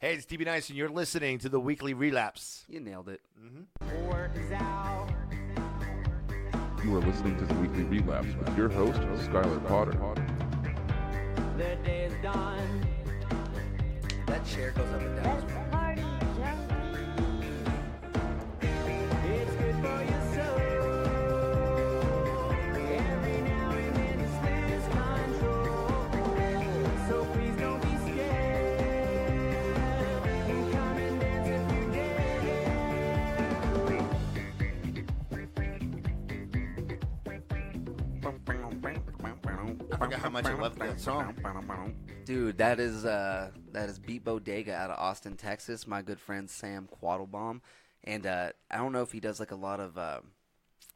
Hey, it's D.B. Nyce, and you're listening to the weekly Relapse. You nailed it. Work is out. You are listening to the weekly Relapse with your host, Skylar Potter. The day is done. That chair goes up and down. Party junkie. It's good for your soul. Every now and then it's lose control. So please don't be scared. Come and dance if you I forgot how much I loved that song. Dude, that is Beat Bodega out of Austin, Texas. My good friend Sam Quattlebaum, and I don't know if he does like a lot of.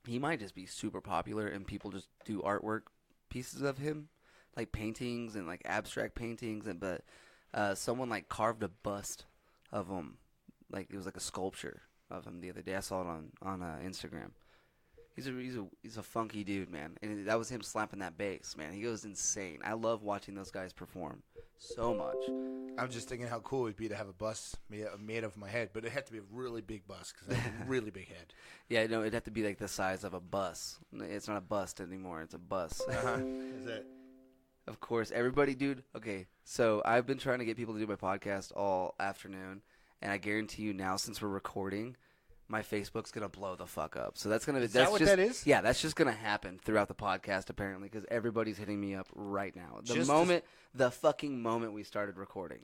He might just be super popular, and people just do artwork pieces of him, like paintings and like abstract paintings, and but someone like carved a bust of him, like it was like a sculpture of him the other day. I saw it on Instagram. He's a funky dude, man, and that was him slapping that bass, man. He goes insane. I love watching those guys perform so much. I'm just thinking how cool it would be to have a bust made of my head, but it had to be a really big bust because I have a really big head. Yeah, no, it'd have to be like the size of a bus. It's not a bust anymore. It's a bus. Is it? Of course, everybody, dude. Okay, so I've been trying to get people to do my podcast all afternoon, and I guarantee you now, since we're recording, my Facebook's gonna blow the fuck up. So that's gonna be. Is that what just, that is? Yeah, that's just gonna happen throughout the podcast apparently, because everybody's hitting me up right now. The fucking moment we started recording.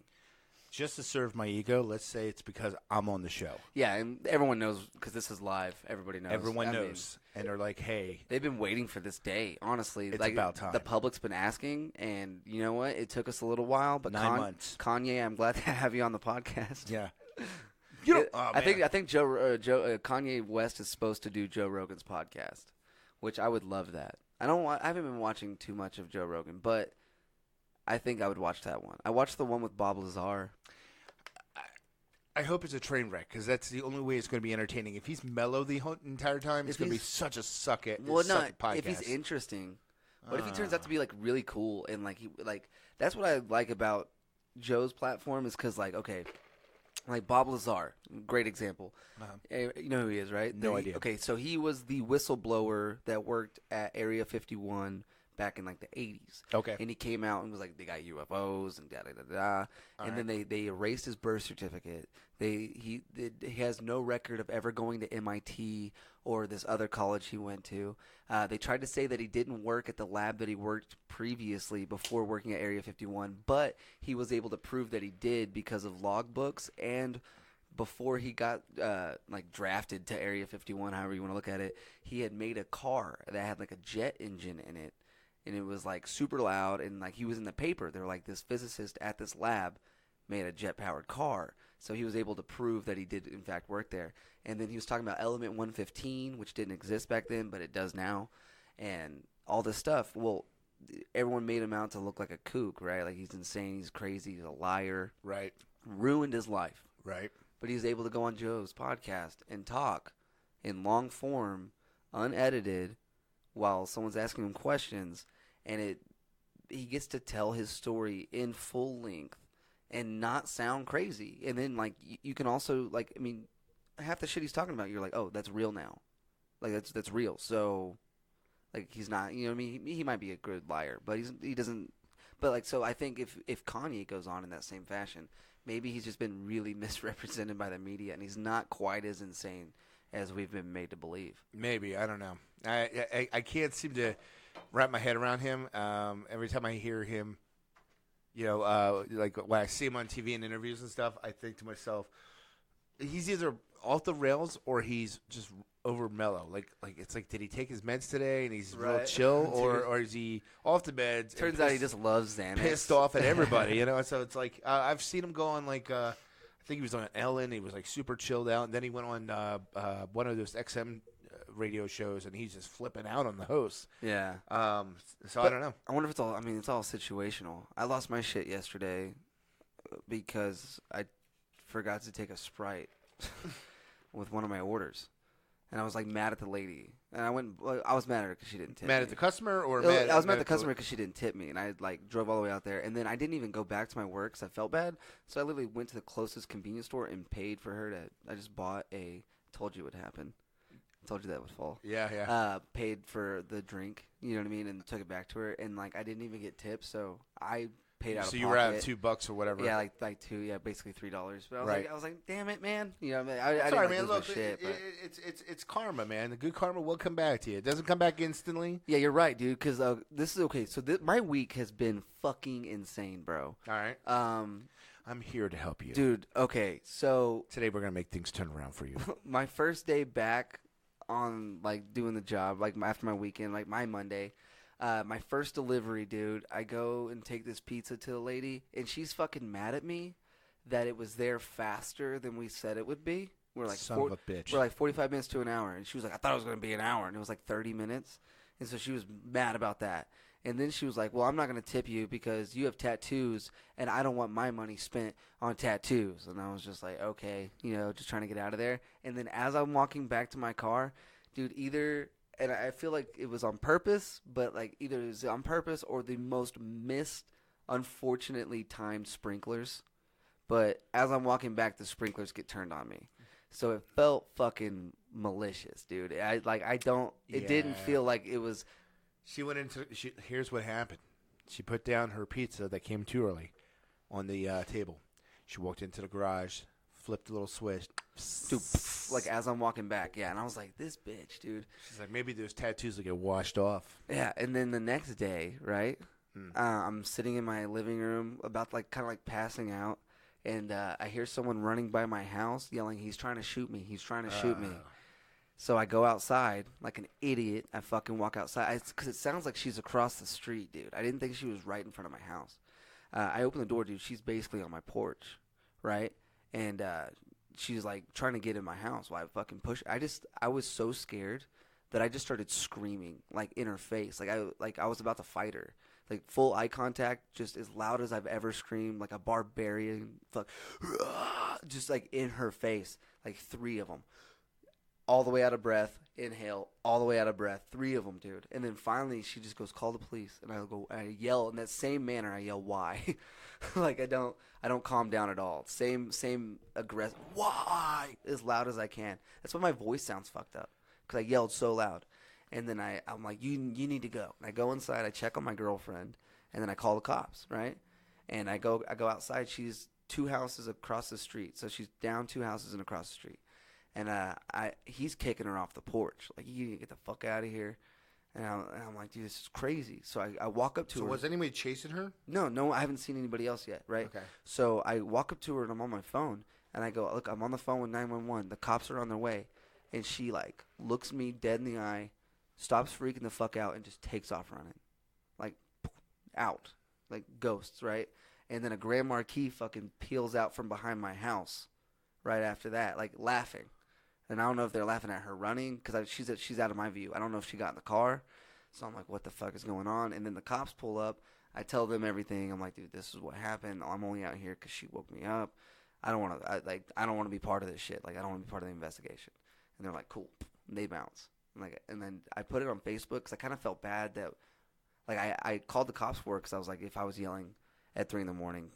Just to serve my ego, let's say it's because I'm on the show. Yeah, and everyone knows because this is live. Everybody knows. Everyone knows, and they're like, "Hey, they've been waiting for this day. Honestly, it's like, about time." The public's been asking, and you know what? It took us a little while, but 9 months. Kanye, I'm glad to have you on the podcast. Yeah. I think Kanye West is supposed to do Joe Rogan's podcast, which I would love that. I haven't been watching too much of Joe Rogan, but I think I would watch that one. I watched the one with Bob Lazar. I hope it's a train wreck because that's the only way it's going to be entertaining. If he's mellow the entire time, it's going to be such a suck it. Well, no, podcast. if he's interesting. What if he turns out to be like really cool and that's what I like about Joe's platform is because okay. Like Bob Lazar, great example. You know who he is, right? No idea. Okay, so he was the whistleblower that worked at Area 51 back in like the 80s. Okay. And he came out and was like, they got UFOs and da-da-da-da. And then they erased his birth certificate. He has no record of ever going to MIT or this other college he went to. They tried to say that he didn't work at the lab that he worked previously before working at Area 51, but he was able to prove that he did because of logbooks and before he got drafted to Area 51, however you want to look at it, he had made a car that had like a jet engine in it, and it was like super loud, and like he was in the paper. They were like, this physicist at this lab made a jet-powered car. So he was able to prove that he did, in fact, work there. And then he was talking about Element 115, which didn't exist back then, but it does now, and all this stuff. Well, everyone made him out to look like a kook, right? Like he's insane, he's crazy, he's a liar. Right. Ruined his life. Right. But he was able to go on Joe's podcast and talk in long form, unedited, while someone's asking him questions, and he gets to tell his story in full length and not sound crazy. And then you can also half the shit he's talking about, you're like, oh, that's real now, like that's real. So he's not, you know what I mean? He might be a good liar, but he doesn't. But so I think if Kanye goes on in that same fashion, maybe he's just been really misrepresented by the media, and he's not quite as insane as we've been made to believe. Maybe. I don't know. I can't seem to wrap my head around him. Every time I hear him, when I see him on TV and interviews and stuff, I think to myself, he's either off the rails or he's just over mellow. Like it's like, did he take his meds today and he's real chill, or is he off the meds? Turns out he just loves Xanax. Pissed off at everybody, So it's like I've seen him go on I think he was on Ellen. He was super chilled out, and then he went on one of those XM radio shows, and he's just flipping out on the host. Yeah. So I don't know. I wonder if it's all. I mean, it's all situational. I lost my shit yesterday because I forgot to take a Sprite with one of my orders. And I was like mad at the lady. And I was mad at her because she didn't tip me. Mad at the customer or I was mad at the customer because she didn't tip me. And I like drove all the way out there. And then I didn't even go back to my work because I felt bad. So I literally went to the closest convenience store and paid for her I just bought told you it would happen. I told you that would fall. Yeah. Paid for the drink, you know what I mean? And took it back to her. And like I didn't even get tips. So I paid out of pocket. So you were out $2 or whatever. Yeah, like $2. Yeah, basically $3. But Right. I was like, damn it, man. You know, what I mean, I Sorry, didn't man. lose Look, my shit. But it's karma, man. The good karma will come back to you. It doesn't come back instantly. yeah, you're right, dude. Because this is okay. So my week has been fucking insane, bro. All right. I'm here to help you, Dude. Okay, so Today we're gonna make things turn around for you. my first day back on like doing the job, like after my weekend, like my Monday. My first delivery, dude, I go and take this pizza to the lady, and she's fucking mad at me that it was there faster than we said it would be. We're like, Son of a bitch. We're like 45 minutes to an hour, and she was like, I thought it was going to be an hour, and it was like 30 minutes. And so she was mad about that. And then she was like, well, I'm not going to tip you because you have tattoos, and I don't want my money spent on tattoos. And I was just like, okay, just trying to get out of there. And then as I'm walking back to my car, dude, and I feel like it was on purpose, but like either it was on purpose or the most missed, unfortunately timed sprinklers. But as I'm walking back, the sprinklers get turned on me. So it felt fucking malicious, dude. It didn't feel like it was. Here's what happened. She put down her pizza that came too early on the table. She walked into the garage, flipped a little switch. Dude, like as I'm walking back, yeah, and I was like, "This bitch, dude." She's like, maybe those tattoos will get washed off. Yeah, and then the next day, right? I'm sitting in my living room, about kind of passing out, and I hear someone running by my house, yelling, "He's trying to shoot me! He's trying to shoot me!" So I go outside like an idiot. I fucking walk outside because it sounds like she's across the street, dude. I didn't think she was right in front of my house. I open the door, dude. She's basically on my porch, right? And she's like trying to get in my house. Well, I fucking push. I was so scared that I just started screaming like in her face, like I was about to fight her, like full eye contact, just as loud as I've ever screamed, like a barbarian, just like in her face, like 3 of them, all the way out of breath, inhale, all the way out of breath, 3 of them, dude. And then finally she just goes, "Call the police," and I yell in that same manner. I yell, "Why?" Like I don't calm down at all. Same aggressive, "Why?" as loud as I can. That's why my voice sounds fucked up, because I yelled so loud. And then I'm like, you need to go. And I go inside, I check on my girlfriend, and then I call the cops, right? And I go outside. She's 2 houses across the street, so she's down 2 houses and across the street. And he's kicking her off the porch, like, "You need to get the fuck out of here." And I'm like, dude, this is crazy. So I walk up to her. So was anybody chasing her? No, I haven't seen anybody else yet, right? Okay. So I walk up to her, and I'm on my phone, and I go, "Look, I'm on the phone with 911. The cops are on their way." And she, like, looks me dead in the eye, stops freaking the fuck out, and just takes off running. Like, out. Like ghosts, right? And then a Grand Marquis fucking peels out from behind my house right after that, like, laughing. And I don't know if they're laughing at her running, because she's out of my view. I don't know if she got in the car. So I'm like, what the fuck is going on? And then the cops pull up. I tell them everything. I'm like, dude, this is what happened. I'm only out here because she woke me up. I don't want to be part of this shit. Like, I don't want to be part of the investigation. And they're like, cool. And they bounce. And then I put it on Facebook because I kind of felt bad that, like, I called the cops for it, because I was like, if I was yelling at 3 in,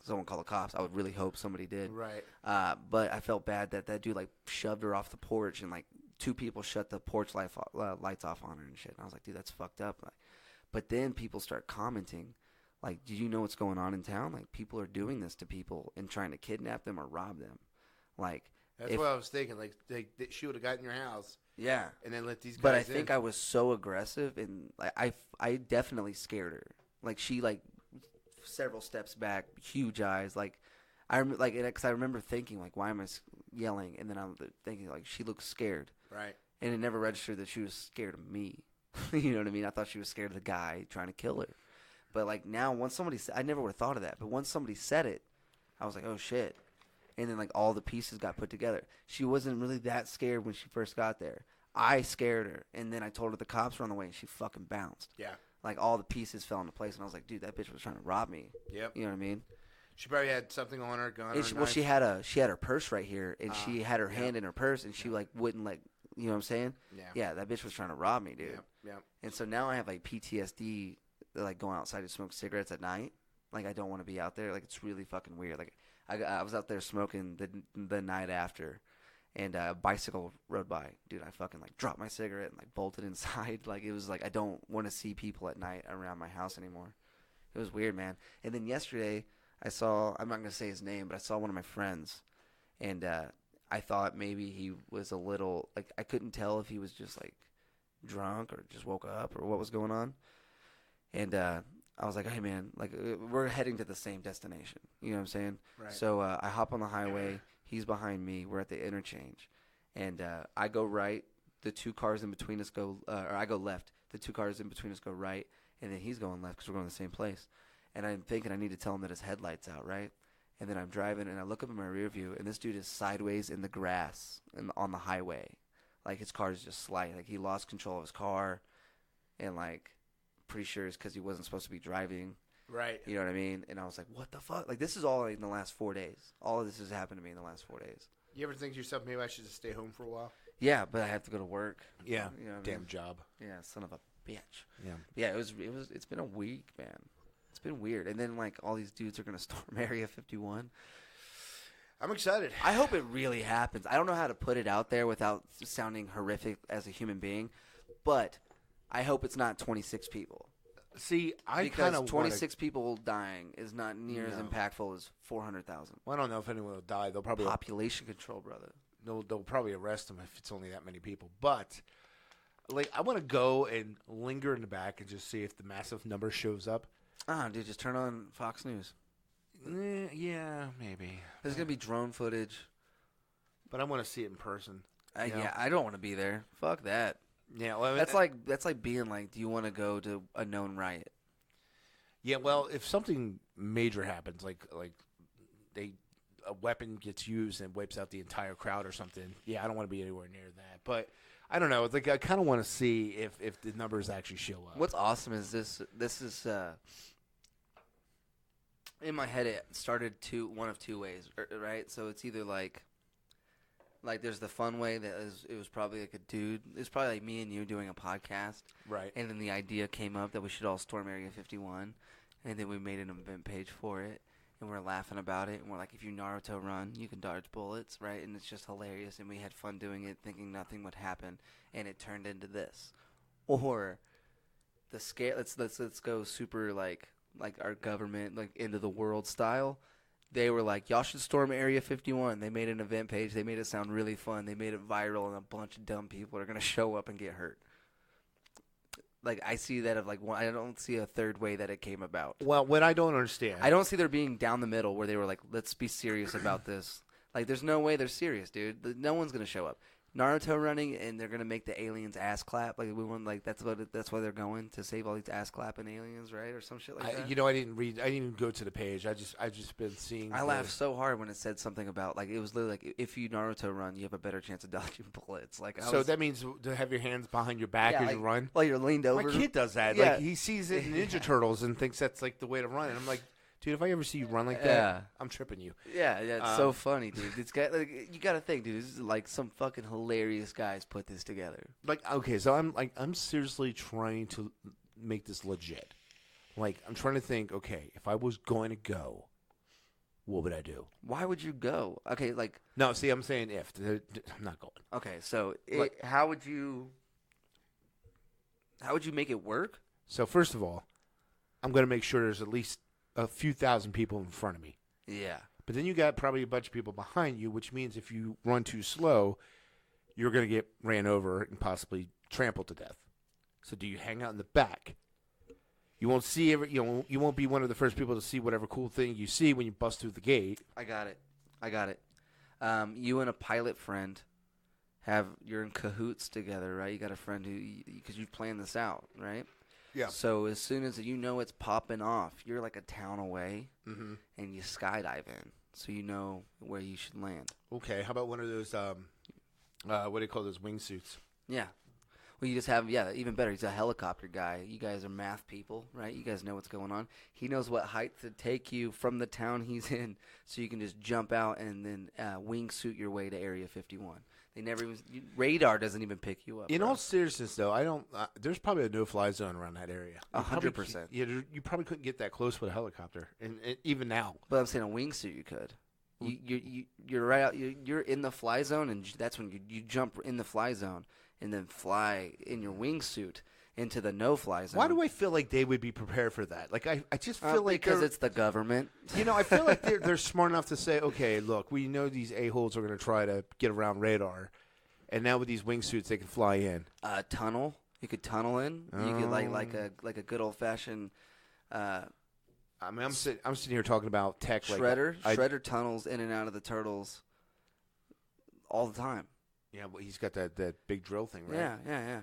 someone called the cops, I would really hope somebody did. Right. But I felt bad that dude, like, shoved her off the porch, and, like, 2 people shut the porch lights off on her and shit. And I was like, dude, that's fucked up. Like, but then people start commenting, like, "Do you know what's going on in town? Like, people are doing this to people and trying to kidnap them or rob them." Like, that's what I was thinking. Like, she would have gotten in your house. Yeah. And then let these guys But I think I was so aggressive, and like, I definitely scared her. Like, she, like, several steps back, huge eyes. Like, because I remember thinking, like, why am I yelling? And then I'm thinking, like, she looks scared. Right. And it never registered that she was scared of me. You know what I mean? I thought she was scared of the guy trying to kill her. But, like, now, once somebody said, I never would have thought of that. But once somebody said it, I was like, oh, shit. And then, like, all the pieces got put together. She wasn't really that scared when she first got there. I scared her. And then I told her the cops were on the way, and she fucking bounced. Yeah. Like, all the pieces fell into place. And I was like, dude, that bitch was trying to rob me. Yep. You know what I mean? She probably had something on her, gun. And she had her purse right here, and she had her hand in her purse, and she, like, wouldn't You know what I'm saying? Yeah. Yeah, that bitch was trying to rob me, dude. Yeah. And so now I have like PTSD, like going outside to smoke cigarettes at night. Like I don't want to be out there. Like it's really fucking weird. Like I was out there smoking the night after, and a bicycle rode by. Dude, I fucking like dropped my cigarette and like bolted inside. Like it was like I don't want to see people at night around my house anymore. It was weird, man. And then yesterday I saw, I'm not gonna say his name, but I saw one of my friends, and I thought maybe he was a little like I couldn't tell if he was just like drunk or just woke up or what was going on. And I was like, hey man, like we're heading to the same destination. You know what I'm saying? Right. So I hop on the highway. He's behind me. We're at the interchange, and I go right. The two cars in between us go, or I go left. The two cars in between us go right, and then he's going left because we're going to the same place. And I'm thinking I need to tell him that his headlight's out, right? And then I'm driving, and I look up in my rear view, and this dude is sideways in the grass on the highway. Like, his car is just sliding. Like, he lost control of his car, and, like, pretty sure it's because he wasn't supposed to be driving. Right. You know what I mean? And I was like, what the fuck? Like, this is all in the last 4 days. All of this has happened to me in the last 4 days. You ever think to yourself, maybe I should just stay home for a while? Yeah, but I have to go to work. Yeah. You know what I Damn mean? job. Yeah, son of a bitch. Yeah. Yeah, it's been a week, man. It's been weird. And then, like, all these dudes are going to storm Area 51. I'm excited. I hope it really happens. I don't know how to put it out there without sounding horrific as a human being, but I hope it's not 26 people. See, I kind Because of 26 people dying is not near as No. impactful as 400,000. Well, I don't know if anyone will die. They'll probably Population control, brother. they'll probably arrest them if it's only that many people. But like, I want to go and linger in the back and just see if the massive number shows up. Dude, just turn on Fox News. Yeah, maybe. There's going to be drone footage. But I want to see it in person. Yeah, I don't want to be there. Fuck that. Yeah, well, I mean, That's like being like, do you want to go to a known riot? yeah. Well, if something major happens, like a weapon gets used and wipes out the entire crowd or something, yeah, I don't want to be anywhere near that. But I don't know. It's like I kind of want to see if the numbers actually show up. What's awesome is this is in my head. It started one of two ways, right? So it's either like there's the fun way that it was probably like a dude. It's probably like me and you doing a podcast, Right. and then the idea came up that we should all storm Area 51, and then we made an event page for it, and we're laughing about it, and we're like, if you Naruto run, you can dodge bullets, right? And it's just hilarious, and we had fun doing it, thinking nothing would happen, and it turned into this. Or the scale. Let's go super like our government, like end of the world style. They were like, y'all should storm Area 51. They made an event page. They made it sound really fun. They made it viral, and a bunch of dumb people are going to show up and get hurt. Like, I see that of, like, I don't see a third way that it came about. Well, what I don't understand. I don't see there being down the middle where they were like, let's be serious about this. Like, there's no way they're serious, dude. No one's going to show up. Naruto running, and they're gonna make the aliens ass clap. Like we want, like that's why they're going to save all these ass clapping aliens, right, or some shit like that. You know, I didn't even go to the page. I just been seeing. I laughed so hard when it said something about like it was literally like if you Naruto run, you have a better chance of dodging bullets. Like that means to have your hands behind your back as you run. While you're leaned over. My kid does that. Yeah. Like he sees it in Ninja Turtles and thinks that's like the way to run. And I'm like, dude, if I ever see you run like that, Yeah. I'm tripping you. Yeah, it's so funny, dude. It's got like you got to think, dude. This is like some fucking hilarious guys put this together. Like, okay, so I'm seriously trying to make this legit. Like, I'm trying to think, okay, if I was going to go, what would I do? Why would you go? Okay, like No, see, I'm saying if. I'm not going. okay, so Like- how would you make it work? So first of all, I'm going to make sure there's at least a few thousand people in front of me. Yeah. But then you got probably a bunch of people behind you, which means if you run too slow, you're going to get ran over and possibly trampled to death. So do you hang out in the back? You won't see you won't be one of the first people to see whatever cool thing you see when you bust through the gate. I got it. You and a pilot friend you're in cahoots together, right? You got a friend because you've planned this out, right? Yeah. So as soon as you know it's popping off, you're like a town away, Mm-hmm. and you skydive in, so you know where you should land. Okay. How about one of those what do you call those wingsuits? Yeah. Well, you just have, even better. He's a helicopter guy. You guys are math people, right? You guys know what's going on. He knows what height to take you from the town he's in so you can just jump out and then wingsuit your way to Area 51. They never even, radar doesn't even pick you up. In bro. all seriousness, though, I don't. There's probably a no-fly zone around that area. 100%. You probably couldn't get that close with a helicopter, and even now. But I'm saying a wingsuit you could. You're right out. You're in the fly zone, and that's when you jump in the fly zone and then fly in your wingsuit into the no-fly zone. Why do I feel like they would be prepared for that? Like I just feel like because they're- it's the government. I feel like they're smart enough to say, okay, look, we know these a-holes are going to try to get around radar, and now with these wingsuits, they can fly in. Tunnel. You could tunnel in. You could like a good old-fashioned I mean, I'm sitting here talking about tech. shredder. Like, Shredder tunnels in and out of the turtles all the time. Yeah, well, he's got that big drill thing, right? Yeah.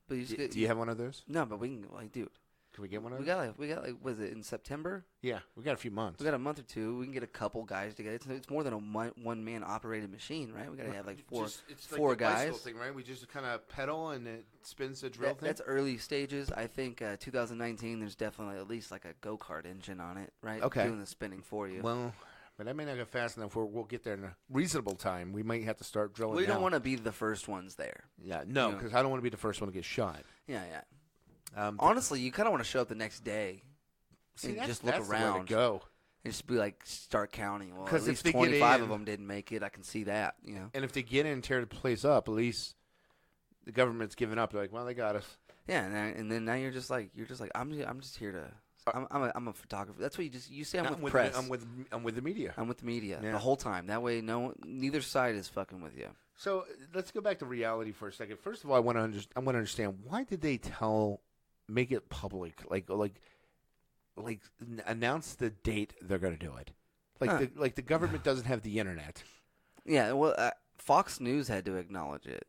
But you just Do you have one of those? No, but we can dude. Can we get one of We those? got like was it in September? Yeah, we got a few months. We got a month or two. We can get a couple guys together. It's more than a one man operated machine, right? We got to have like four It's four like the bicycle guys. thing, right? We just kind of pedal and it spins the drill thing. That's early stages. I think 2019. There's definitely at least like a go kart engine on it, right? Okay. Doing the spinning for you. Well, but that may not go fast enough. We'll get there in a reasonable time. We might have to start drilling. We don't now. want to be the first ones there. Yeah, no, you know. because I don't want to be the first one to get shot. Yeah. Um, Honestly, you kind of want to show up the next day see, and that's, just look that's the way around to go. and just be like, start counting. Well, 'Cause at if least they get 25 of in- them didn't make it. I can see that. You know. And if they get in and tear the place up, at least the government's giving up. They're like, well, they got us. Yeah, and then now you're just like I'm just here to. I'm a photographer. That's what you say. I'm with press. I'm with the media. I'm with the media Yeah. the whole time. That way, neither side is fucking with you. So let's go back to reality for a second. First of all, I want to understand, why did they make it public, like announce the date they're going to do it? Like the government doesn't have the internet. Yeah, well, Fox News had to acknowledge it.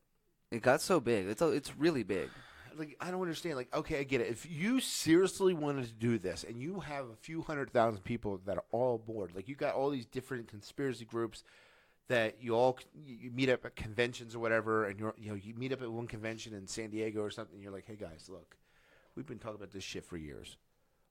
It got so big. It's really big. Like, I don't understand. Like, okay, I get it. If you seriously wanted to do this, and you have a few 100,000 people that are all aboard, like you got all these different conspiracy groups that you meet up at conventions or whatever, and you meet up at one convention in San Diego or something. And you're like, hey guys, look, we've been talking about this shit for years.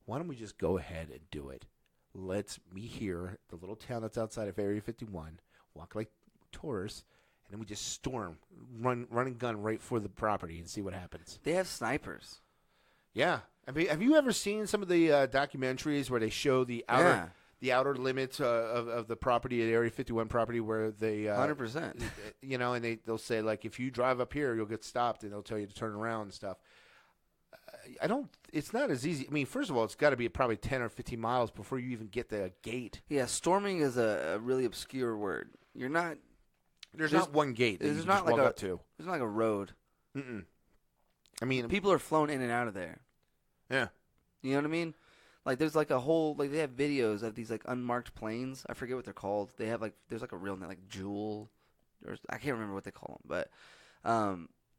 Why don't we just go ahead and do it? Let's meet here, the little town that's outside of Area 51, walk like tourists. And then we just storm, run and gun right for the property and see what happens. They have snipers. Yeah, I mean, have you ever seen some of the documentaries where they show the outer limits of the property at Area 51 property, where they 100%. And they'll say, like, if you drive up here, you'll get stopped, and they'll tell you to turn around and stuff. It's not as easy. I mean, first of all, it's got to be probably 10 or 15 miles before you even get the gate. Yeah, storming is a really obscure word. You're not. There's not one gate that you There's can not just like walk a up to. There's not like a road. Mm-mm. I mean, People are flown in and out of there. yeah. You know what I mean? Like there's like a whole they have videos of these like unmarked planes. I forget what they're called. They have there's like a real name, like Jewel, or I can't remember what they call them, but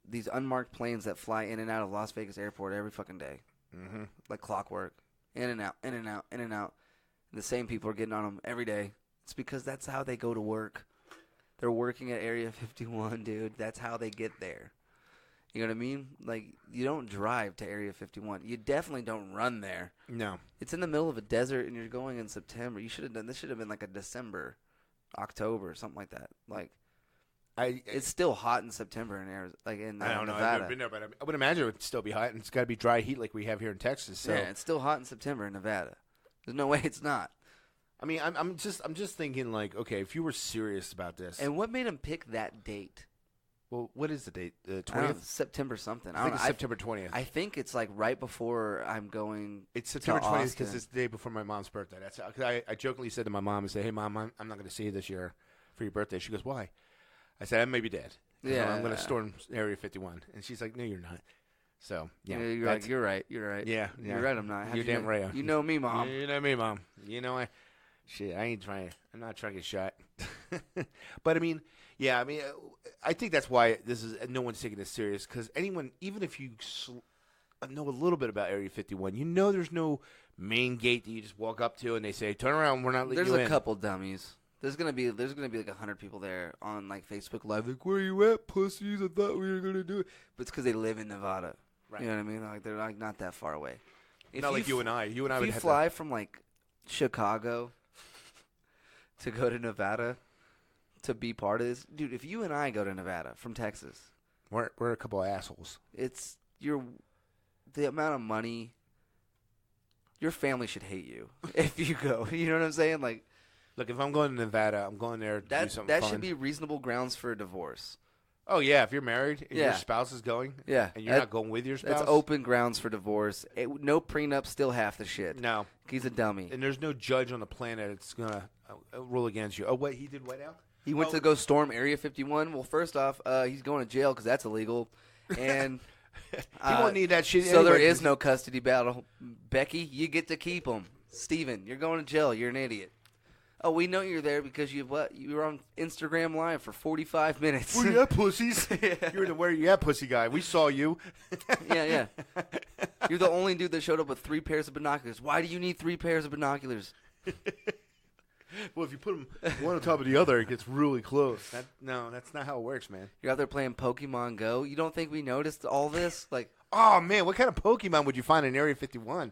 these unmarked planes that fly in and out of Las Vegas airport every fucking day, like clockwork, in and out, in and out, in and out. And the same people are getting on them every day. It's because that's how they go to work. They're working at Area 51, dude. That's how they get there. You know what I mean? Like, you don't drive to Area 51. You definitely don't run there. No. It's in the middle of a desert, and you're going in September. You should have done this. Should have been like a December, October, something like that. Like, it's still hot in September in Arizona, like in I don't know. I've Nevada. never been there, but I would imagine it would still be hot, and it's got to be dry heat like we have here in Texas. So. Yeah, it's still hot in September in Nevada. There's no way it's not. I mean, I'm just thinking, like, okay, if you were serious about this, And what made him pick that date? well, what is the date? The I don't know, 20th. September something. I think it's September 20th. I think it's like right before I'm going. It's September 20th because Austin. it's the day before my mom's birthday. That's cause I jokingly said to my mom, I said, "Hey, Mom, I'm not going to see you this year for your birthday." She goes, "Why?" I said, "I may be dead. Yeah. I'm going to storm Area 51." And she's like, "No, you're not." So yeah, You're like, you're right. You're right. yeah, You're right. I'm not. How'd You're you damn know? right. You know me, Mom. You know me, Mom. You know I ain't trying. I'm not trying to get shot. But I mean, yeah. I mean, I think that's why no one's taking this serious, because anyone, even if you know a little bit about Area 51, you know there's no main gate that you just walk up to and they say, "Turn around, we're not letting There's you a in." couple dummies. There's gonna be like 100 people there on like Facebook Live. Like, where you at, pussies? I thought we were gonna do it, but it's because they live in Nevada. Right. You know what I mean? Like they're like not that far away. Not like you and I. You and I If would you have fly from like Chicago to go to Nevada to be part of this, dude. If you and I go to Nevada from Texas, we're a couple of assholes. it's the amount of money. Your family should hate you if you go. You know what I'm saying? Like, Look, if I'm going to Nevada, I'm going there to do something that fun. should be reasonable grounds for a divorce. Oh yeah, if you're married and your Yeah. spouse is going, Yeah, and you're not going with your spouse, That's open grounds for divorce. No prenup, still half the shit. No, He's a dummy. and there's no judge on the planet that's gonna rule against you. Oh wait, he did what now? He went to go storm Area 51. Well, first off, he's going to jail because that's illegal, and He won't need that shit. so there anyway. is no custody battle. Becky, you get to keep him. Steven, you're going to jail. You're an idiot. Oh, we know you're there because you were on Instagram Live for 45 minutes. Where you at, pussies? You're the where you at, pussy guy. We saw you. Yeah. You're the only dude that showed up with 3 pairs of binoculars. Why do you need 3 pairs of binoculars? Well, if you put them one on top of the other, it gets really close. No, that's not how it works, man. You're out there playing Pokemon Go. You don't think we noticed all this? Like, Oh man, what kind of Pokemon would you find in Area 51?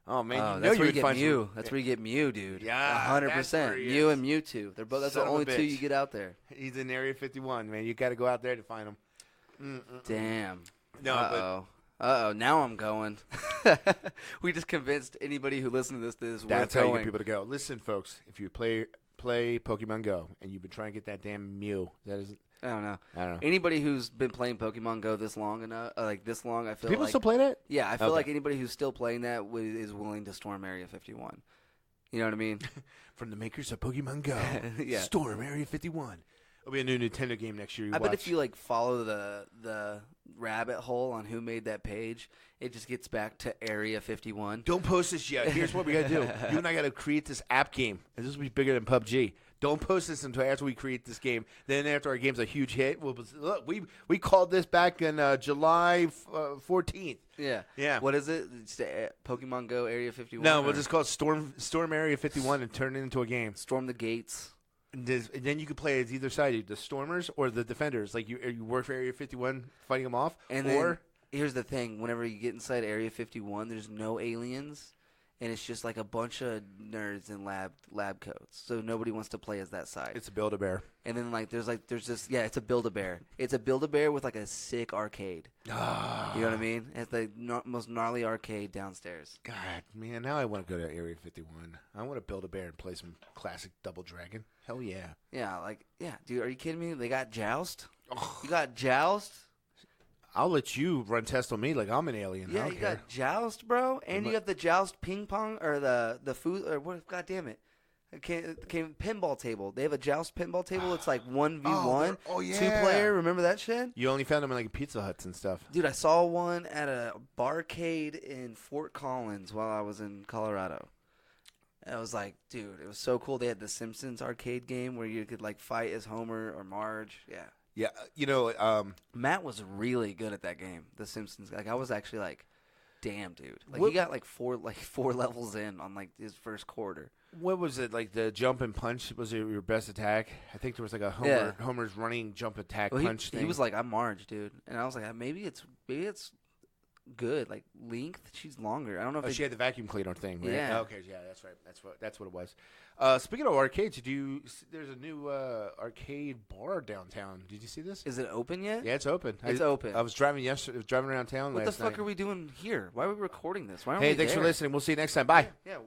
Oh man, oh, you know that's you where you would get find Mew. some- That's where you get Mew, dude. Yeah, 100%. that's where he Mew is. and Mewtwo. They're both. That's Son the of a only 2 bitch. you get out there. He's in Area 51, man. You got to go out there to find him. Damn. No, Uh-oh. Now I'm going. We just convinced anybody who listens to this that is That's worth how you going. get people to go. Listen, folks, if you play Pokemon Go and you've been trying to get that damn Mew, that isn't. I don't know. I don't know. Anybody who's been playing Pokemon Go this long enough, I feel People like still play that? yeah, I feel Okay. like anybody who's still playing that is willing to storm Area 51. You know what I mean? From the makers of Pokemon Go, Yeah. Storm Area 51. It'll be a new Nintendo game next year. You I bet watch. if you like follow the rabbit hole on who made that page, it just gets back to Area 51. Don't post this yet. Here's what we got to do. You and I got to create this app game, and this will be bigger than PUBG. Don't post this until after we create this game. Then after our game's a huge hit, look. We called this back in July 14th. Yeah. Yeah. What is it? It's Pokemon Go Area 51? No, or we'll just call it Storm Area 51 and turn it into a game. Storm the Gates. And then you could play as either side, the Stormers or the Defenders. Like you work for Area 51, fighting them off. And then here's the thing: whenever you get inside Area 51, there's no aliens, and it's just like a bunch of nerds in lab coats. So nobody wants to play as that side. it's a Build-A-Bear. And then there's this it's a Build-A-Bear. It's a Build-A-Bear with like a sick arcade. You know what I mean? It's the most gnarly arcade downstairs. God, man, now I want to go to Area 51. I want to Build-A-Bear and play some classic Double Dragon. Hell yeah. Yeah, dude, are you kidding me? They got Joust. You got Joust. I'll let you run test on me like I'm an alien. I Yeah, don't you care. got Joust, bro, and you got the Joust ping pong or the food or what? God damn it! It came pinball table. They have a Joust pinball table. It's like 1v1, oh, yeah. 2-player. Remember that shit? You only found them in like Pizza Huts and stuff. Dude, I saw one at a barcade in Fort Collins while I was in Colorado. And I was like, dude, it was so cool. They had the Simpsons arcade game where you could like fight as Homer or Marge. Yeah. Yeah, you know, Matt was really good at that game, The Simpsons. Like I was actually like, damn, dude. Like What- he got like four levels in on like his first quarter. what was it? Like the jump and punch was it your best attack? I think there was like a Homer's running jump attack Well, punch thing. he was like, I'm Marge, dude, and I was like, maybe it's good. Like length, she's longer. I don't know if Oh, they- she had the vacuum cleaner thing, right? Yeah. Okay, yeah, that's right. That's what it was. Speaking of arcades, there's a new arcade bar downtown. Did you see this? Is it open yet? Yeah, it's open. It's open. I was driving around town What the last fuck night. are we doing here? Why are we recording this? Why aren't Hey, we thanks for there? listening. We'll see you next time. Bye. Yeah.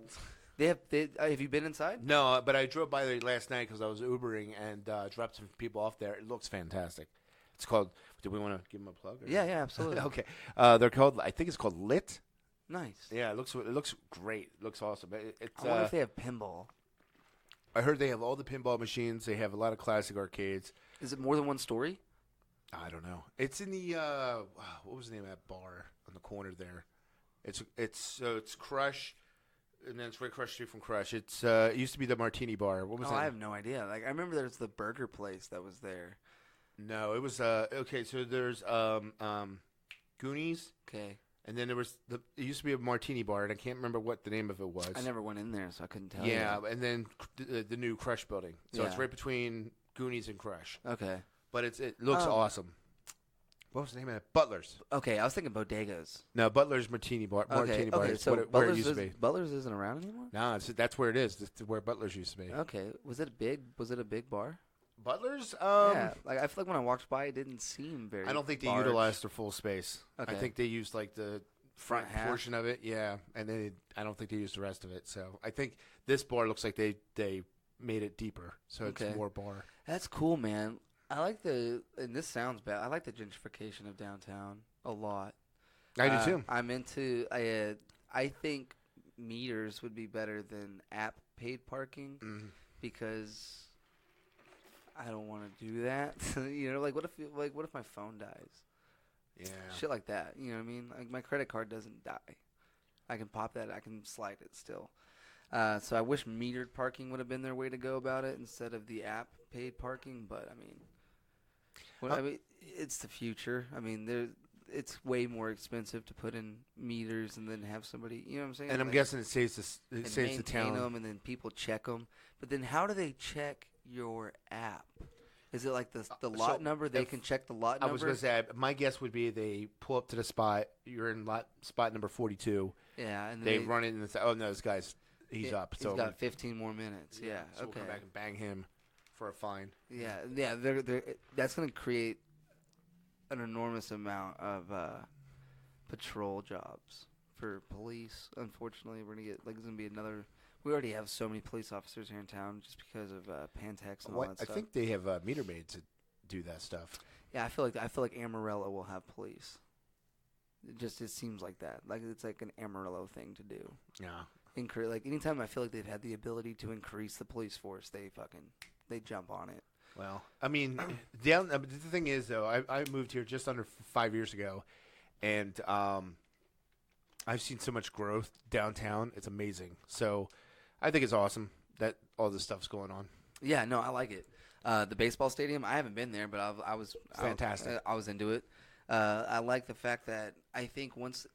Have you been inside? No, but I drove by there last night because I was Ubering and dropped some people off there. It looks fantastic. It's called. Do we want to give them a plug? Or? Yeah, absolutely. Okay. They're called. I think it's called Lit. Nice. Yeah, it looks great. It looks awesome. It's. I wonder if they have pinball. I heard they have all the pinball machines. They have a lot of classic arcades. Is it more than one story? I don't know. It's in the what was the name of that bar on the corner there? It's Crush, and then it's right across the street from Crush. It used to be the Martini Bar. What was that? I have no idea. Like I remember there's the burger place that was there. No, it was okay. So there's Goonies. Okay. And then it used to be a martini bar, and I can't remember what the name of it was. I never went in there, so I couldn't tell you. Yeah, and then the new Crush building. So it's Yeah. right between Goonies and Crush. Okay. But it looks Oh. awesome. What was the name of it? Butler's. Okay, I was thinking bodegas. No, Butler's Martini Bar. Martini Bar is so where it Butler's used to be. Butler's isn't around anymore? No, that's where it is. That's where Butler's used to be. Okay. Was it a big bar? Butler's? Yeah. Like I feel like when I walked by, it didn't seem very. I don't think they large. utilized their full space. Okay. I think they used like the front half? portion of it, yeah, and then I don't think they used the rest of it. So I think this bar looks like they made it deeper, so it's Okay. more bar. That's cool, man. I like and this sounds bad. I like the gentrification of downtown a lot. I do too. I'm into. I think meters would be better than app paid parking because I don't want to do that. You know, like what if my phone dies? Yeah. Shit like that. You know what I mean? Like my credit card doesn't die. I can pop that. I can slide it still. So I wish metered parking would have been their way to go about it instead of the app paid parking. But I mean, it's the future. I mean, it's way more expensive to put in meters and then have somebody. You know what I'm saying? And I'm Like, guessing it saves the and saves the maintain town. them, and then people check them. But then how do they check your app? Is it like the lot so number? They if- can check the lot I number. was going to say, my guess would be they pull up to the spot. You're in spot number 42. Yeah, and then They run in and say, "Oh no, this guy's he's up." So He's got 15 more minutes. Yeah. so okay. we'll come back and bang him for a fine. Yeah. That's going to create an enormous amount of patrol jobs for police. Unfortunately, we're gonna get there's gonna be another. We already have so many police officers here in town just because of Pantex and all that I stuff. think they have meter maids that do that stuff. Yeah, I feel like Amarillo will have police. It seems like that. Like it's like an Amarillo thing to do. Yeah. Like anytime I feel like they've had the ability to increase the police force, they jump on it. Well, I mean, the thing is though, I moved here just under 5 years ago, and I've seen so much growth downtown. It's amazing. So I think it's awesome that all this stuff's going on. Yeah, no, I like it. The baseball stadium, I haven't been there, but I was Fantastic. I was into it. I like the fact that I think once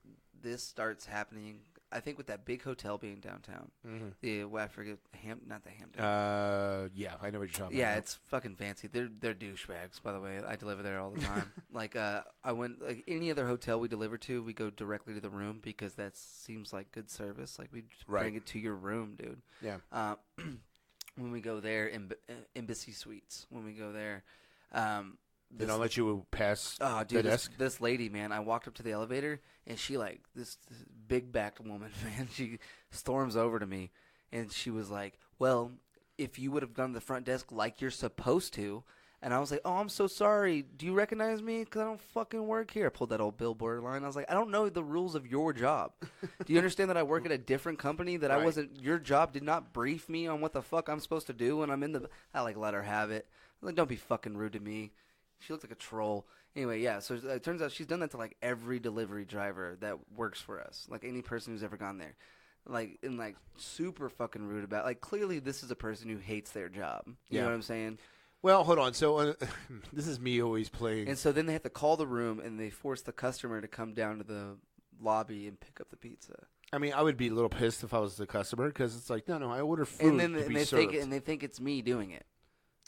this starts happening, I think with that big hotel being downtown, I forget not the Hampton. Yeah, I know what you're talking Yeah, about. it's fucking fancy. They're douchebags, by the way. I deliver there all the time. I went any other hotel we deliver to, we go directly to the room because that seems like good service. Like we just Right. bring it to your room, dude. Yeah. When we go there, Embassy Suites. When we go there, They don't let you pass oh, the dude, desk. this lady, man. I walked up to the elevator, and she this big backed woman, man. She storms over to me, and she was like, "Well, if you would have gone to the front desk like you're supposed to." And I was like, "Oh, I'm so sorry. Do you recognize me? Because I don't fucking work here." I pulled that old billboard line. I was like, "I don't know the rules of your job. Do you understand that I work at a different company? That I Right. wasn't. Your job did not brief me on what the fuck I'm supposed to do." And I'm in the. I let her have it. I'm like, "Don't be fucking rude to me." She looks like a troll. Anyway, yeah. So it turns out she's done that to every delivery driver that works for us. Like any person who's ever gone there. Super fucking rude about. Clearly this is a person who hates their job. You know what I'm saying? Well, hold on. So this is me always playing. And so then they have to call the room and they force the customer to come down to the lobby and pick up the pizza. I mean, I would be a little pissed if I was the customer because it's like, no, I order food And then to be they served. think it's me doing it.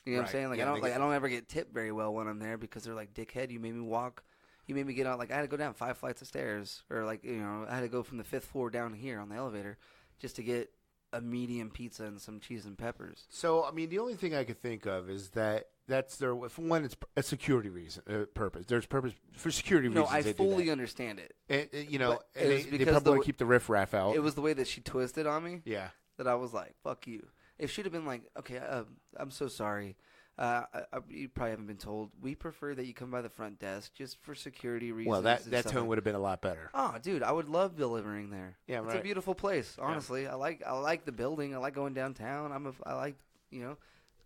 You know what I'm Right. saying? Yeah, I don't ever get tipped very well when I'm there because they're like, "Dickhead, you made me walk. You made me get out. I had to go down 5 flights of stairs, or I had to go from the 5th floor down here on the elevator just to get a medium pizza and some cheese and peppers." So, I mean, the only thing I could think of is that's their, for one, it's a security reason, purpose. There's purpose for security No, reasons. I they do fully that. understand it. And, But and it was they because probably the- want to keep the riffraff out. It was the way that she twisted on me yeah. that I was like, "Fuck you." If she'd have been like, "Okay, I'm so sorry. You probably haven't been told. We prefer that you come by the front desk just for security reasons." Well, that and that stuff tone like- would have been a lot better. Oh, dude, I would love delivering there. Yeah, It's right. a beautiful place, honestly. I like the building. I like going downtown. I like,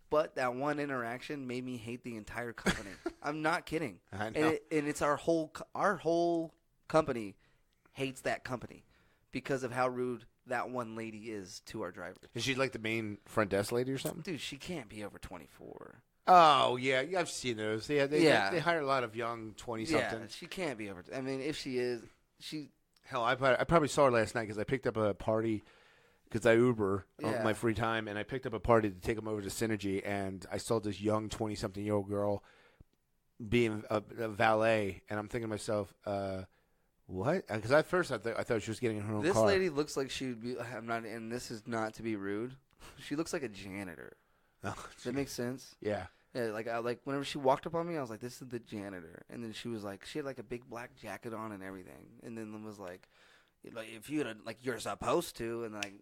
but that one interaction made me hate the entire company. I'm not kidding. I And, know. and it's our whole company hates that company because of how rude that one lady is to our drivers. Is she like the main front desk lady or something? Dude, she can't be over 24. Oh, yeah. I've seen those. Yeah, Yeah. They hire a lot of young 20-something. Yeah, she can't be over. I mean, if she is, Hell, I probably saw her last night because I picked up a party because I Uber Yeah. on my free time, and I picked up a party to take them over to Synergy, and I saw this young 20-something-year-old girl being a valet, and I'm thinking to myself, what? Because at first I thought she was getting in her own This car. lady looks like she would be. I'm not, and this is not to be rude. She looks like a janitor. Oh, Does that make sense? yeah. Yeah, like whenever she walked up on me, I was like, "This is the janitor," and then she was like, she had like a big black jacket on and everything, and then was like if you had like you're supposed to, and like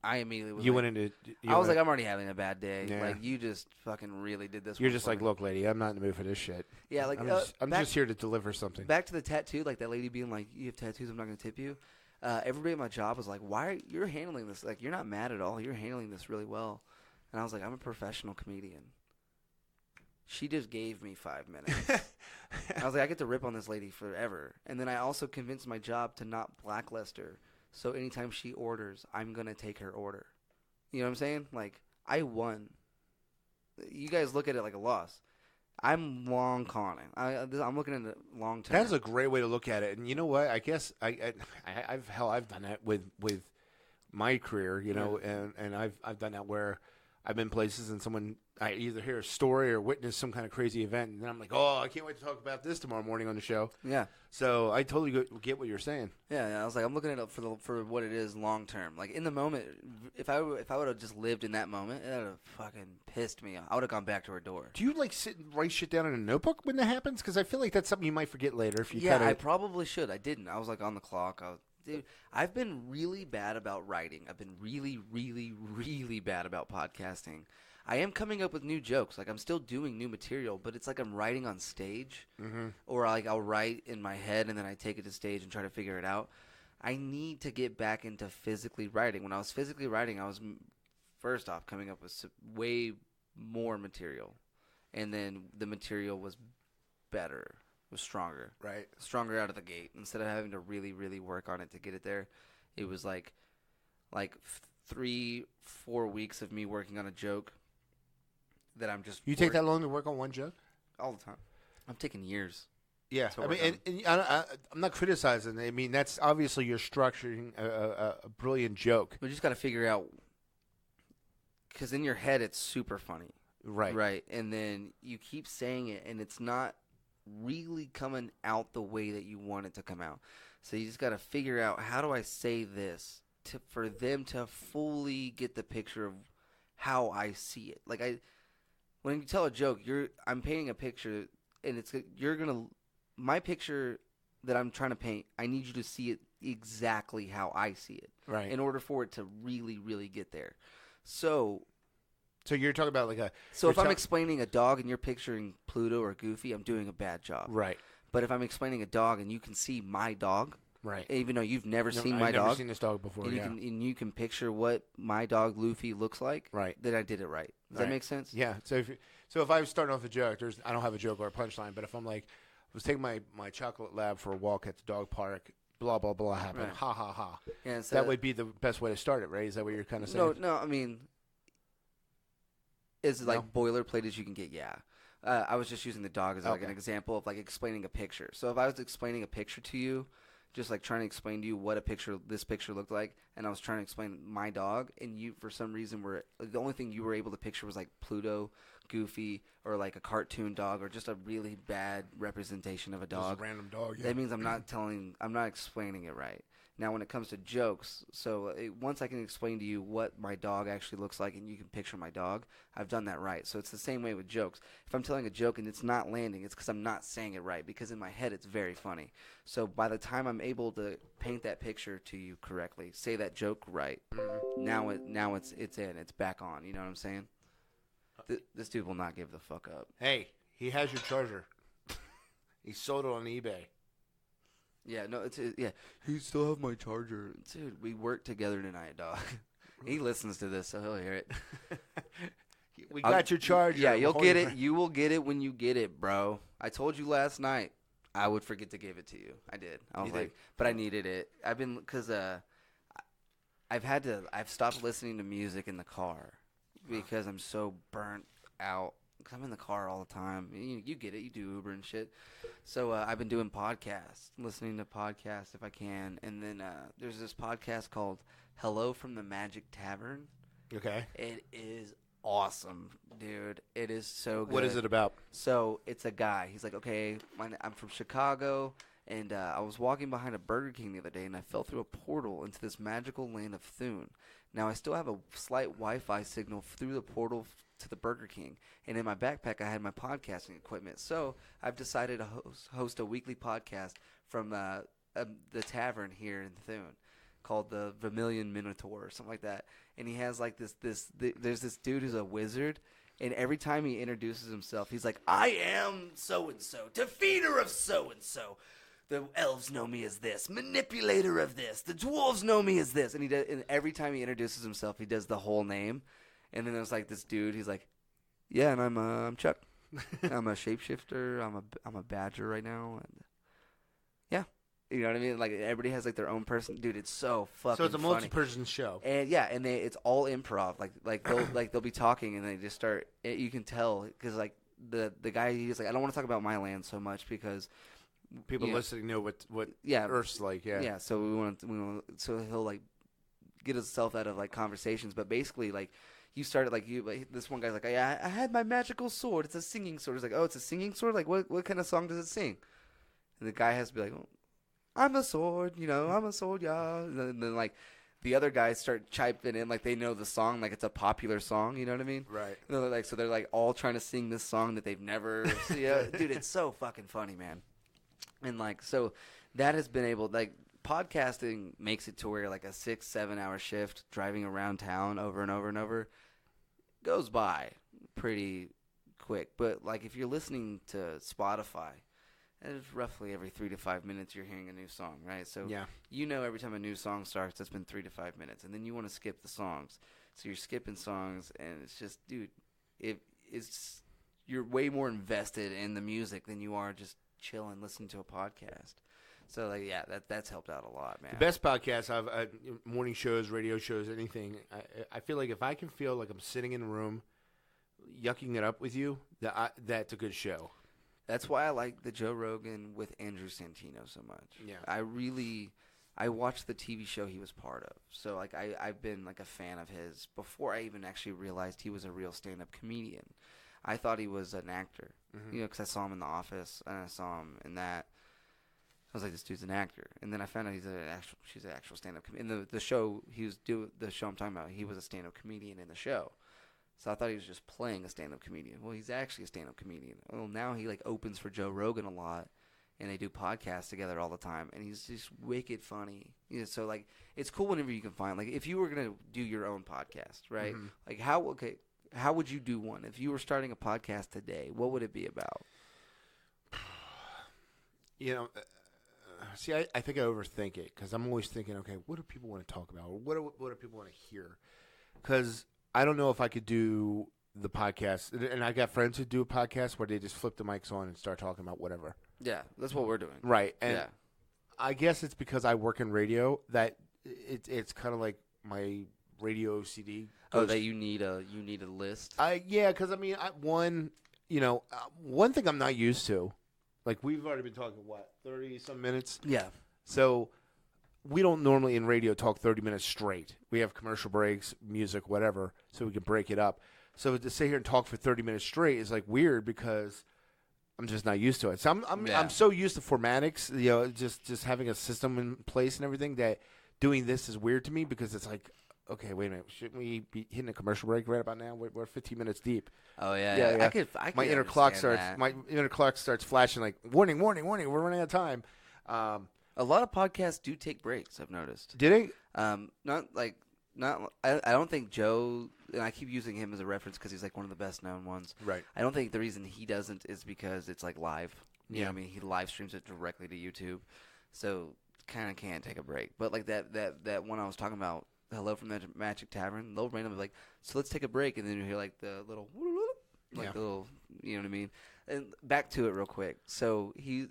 I immediately was. You like, went into. I was like, I'm already having a bad day. Yeah. Like you just fucking really did this. You're one just for like, me. look, lady, I'm not in the mood for this shit. Yeah, like I'm just here to deliver something. back to the tattoo, like that lady being like, "You have tattoos, I'm not gonna tip you." Everybody at my job was like, "Why are you're handling this? Like you're not mad at all. You're handling this really well." And I was like, "I'm a professional comedian." She just gave me 5 minutes. I was like, I get to rip on this lady forever. And then I also convinced my job to not blacklist her. So anytime she orders, I'm going to take her order. You know what I'm saying? Like, I won. You guys look at it like a loss. I'm long conning. I'm looking at it long term. That's a great way to look at it. And you know what? I guess I've done that with my career, you know, and I've done that where I've been places and I either hear a story or witness some kind of crazy event, and then I'm like, oh, I can't wait to talk about this tomorrow morning on the show. Yeah. So I totally get what you're saying. Yeah, I was like, I'm looking at it for what it is long term. Like in the moment, if I would have just lived in that moment, it would have fucking pissed me off. I would have gone back to her door. Do you like sit and write shit down in a notebook when that happens? Because I feel like that's something you might forget later if you Yeah, kinda... I probably should. I didn't. I was like on the clock. Dude, I've been really bad about writing. I've been really, really, really bad about podcasting. I am coming up with new jokes. Like I'm still doing new material, but it's like I'm writing on stage, or like I'll write in my head and then I take it to stage and try to figure it out. I need to get back into physically writing. When I was physically writing, I was first off coming up with way more material, and then the material was better, was stronger, Right. stronger out of the gate. Instead of having to really, really work on it to get it there, it was like 3-4 weeks of me working on a joke. That I'm just You take that long to work on one joke? all the time. I'm taking years. Yeah, to I work mean, and I'm not criticizing. I mean, that's obviously you're structuring a brilliant joke, We just got to figure out, because in your head it's super funny, right? right? And then you keep saying it, and it's not really coming out the way that you want it to come out. So you just got to figure out, how do I say this for them to fully get the picture of how I see it. Like when you tell a joke, I'm painting a picture, and my picture that I'm trying to paint, I need you to see it exactly how I see it, Right. in order for it to really, really get there. So you're talking about like if I'm explaining a dog and you're picturing Pluto or Goofy, I'm doing a bad job. right, But if I'm explaining a dog and you can see my dog, right. even though you've never seen I've my never dog, seen this dog before. and Yeah, you can picture what my dog Luffy looks like, right. then I did it right. Does Right. that make sense? Yeah. So if I was starting off a joke, I don't have a joke or a punchline. But if I'm like, I was taking my chocolate lab for a walk at the dog park, blah blah blah happened, Right. ha ha ha. Yeah, so That would be the best way to start it, right? Is that what you're kind of saying? No. I mean, as like boilerplate as you can get. Yeah. I was just using the dog as like an example of like explaining a picture. So if I was explaining a picture to you, just like trying to explain to you what this picture looked like, and I was trying to explain my dog, and you for some reason the only thing you were able to picture was like Pluto, Goofy, or like a cartoon dog, or just a really bad representation of a Just dog. a random dog. Yeah. That means I'm not explaining it right. Now, when it comes to jokes, once I can explain to you what my dog actually looks like and you can picture my dog, I've done that right. So it's the same way with jokes. If I'm telling a joke and it's not landing, it's because I'm not saying it right, because in my head it's very funny. So by the time I'm able to paint that picture to you correctly, say that joke right, now it's in, it's back on. You know what I'm saying? This dude will not give the fuck up. Hey, he has your charger. He sold it on eBay. Yeah, no, yeah. You still have my charger, dude. We work together tonight, dog. He listens to this, so he'll hear it. We got your charger. Yeah, you'll get it. You will get it when you get it, bro. I told you last night I would forget to give it to you. I did. I was like, but I needed it. Because I've stopped listening to music in the car because I'm so burnt out. because I'm in the car all the time. You get it. You do Uber and shit. So I've been doing podcasts, listening to podcasts if I can. And then there's this podcast called Hello from the Magic Tavern. Okay. It is awesome, dude. It is so good. What is it about? So it's a guy. He's like, okay, I'm from Chicago, and I was walking behind a Burger King the other day, and I fell through a portal into this magical land of Thune. Now, I still have a slight Wi-Fi signal through the portal to the Burger King, and in my backpack, I had my podcasting equipment. So I've decided to host a weekly podcast from the tavern here in Thune called the Vermilion Minotaur or something like that. And he has like there's this dude who's a wizard, and every time he introduces himself, he's like, I am so-and-so, defeater of so-and-so. The elves know me as this, manipulator of this. The dwarves know me as this. And every time he introduces himself, he does the whole name. And then there's like this dude, he's like, yeah, and I'm Chuck. I'm a shapeshifter. I'm a badger right now. And yeah. You know what I mean? Like everybody has like their own person. Dude, it's so fucking So it's a funny. multi-person show. And yeah, and it's all improv. They'll be talking and they just start. You can tell because like the guy, he's like, I don't want to talk about my land so much because People listening know what yeah, Earth's like. Yeah. yeah. So we want so he'll like get himself out of like conversations, but basically like you started like this one guy's like, I had my magical sword. It's a singing sword. It's like, oh, it's a singing sword. Like what kind of song does it sing? And the guy has to be like, oh, I'm a sword, I'm a sword, yeah. And then like the other guys start chiming in like they know the song, like it's a popular song, you know what I mean? Right. And they're like, so they're like all trying to sing this song that they've never seen. Dude, it's so fucking funny, man. And like, so that has been able, like, podcasting makes it to where like a 6-7 hour shift driving around town over and over and over goes by pretty quick. But like if you're listening to Spotify, it's roughly every 3 to 5 minutes you're hearing a new song, right? So Yeah. every time a new song starts, it's been 3 to 5 minutes, and then you want to skip the songs, so you're skipping songs, and it's just, dude, you're way more invested in the music than you are just chilling listening to a podcast. So like yeah, that's helped out a lot, man. The best podcasts I've morning shows, radio shows, anything. I feel like if I can feel like I'm sitting in a room, yucking it up with you, that's a good show. That's why I like the Joe Rogan with Andrew Santino so much. Yeah. I watched the TV show he was part of. So like I've been like a fan of his before I even actually realized he was a real stand-up comedian. I thought he was an actor, because I saw him in The Office and I saw him in that. I was like, this dude's an actor, and then I found out she's an actual stand-up comedian. In the show the show I'm talking about, he was a stand-up comedian in the show. So I thought he was just playing a stand-up comedian. Well, he's actually a stand-up comedian. Well, now he like opens for Joe Rogan a lot, and they do podcasts together all the time, and he's just wicked funny. So like it's cool whenever you can find, like, if you were gonna do your own podcast, right? Like how would you do one if you were starting a podcast today? What would it be about? See, I think I overthink it because I'm always thinking, okay, what do people want to talk about? Or what do people want to hear? Because I don't know if I could do the podcast. And I got friends who do a podcast where they just flip the mics on and start talking about whatever. Yeah, that's what we're doing. Right. And yeah. I guess it's because I work in radio that it's kind of like my radio OCD. That you need a list. Because I mean, one thing I'm not used to, like we've already been talking 30 some minutes. Yeah. So we don't normally in radio talk 30 minutes straight. We have commercial breaks, music, whatever, so we can break it up. So to sit here and talk for 30 minutes straight is like weird because I'm just not used to it. So I'm so used to formatics, just having a system in place and everything, that doing this is weird to me because it's like, okay, wait a minute, shouldn't we be hitting a commercial break right about now? We're 15 minutes deep. Oh yeah. I could my inner clock starts flashing like warning, we're running out of time. A lot of podcasts do take breaks, I've noticed. Did I don't think Joe, and I keep using him as a reference because he's like one of the best known ones. Right. I don't think the reason he doesn't is because it's like live. You know what I mean? He live streams it directly to YouTube. So kind of can't take a break. But like that one I was talking about, Hello from the Magic Tavern, they'll randomly be like, so let's take a break, and then you hear like the little, the little, you know what I mean? And back to it real quick. So he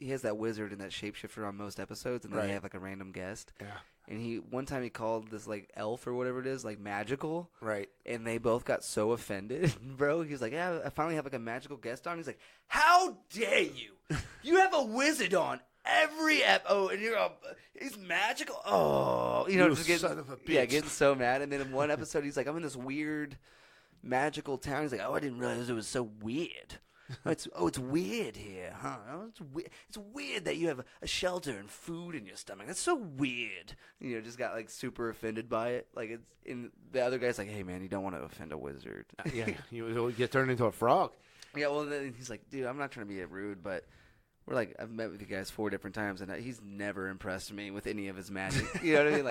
has that wizard and that shapeshifter on most episodes, and then they have like a random guest. Yeah. And one time he called this like elf or whatever it is like magical, Right. and they both got so offended, bro. He's like, yeah, I finally have like a magical guest on. He's like, how dare you? You have a wizard on every and he's magical. Oh, You just getting, son of a yeah, bitch. getting so mad. And then in one episode, he's like, I'm in this weird magical town. He's like, oh, I didn't realize it was so weird. It's weird here, huh? It's weird that you have a shelter and food in your stomach. That's so weird. Just got like super offended by it. Like it's in the other guy's like, hey man, you don't want to offend a wizard. Yeah, you get turned into a frog. Yeah, well then he's like, dude, I'm not trying to be rude, but we're like, I've met with you guys 4 different times, and he's never impressed me with any of his magic. You know what I mean?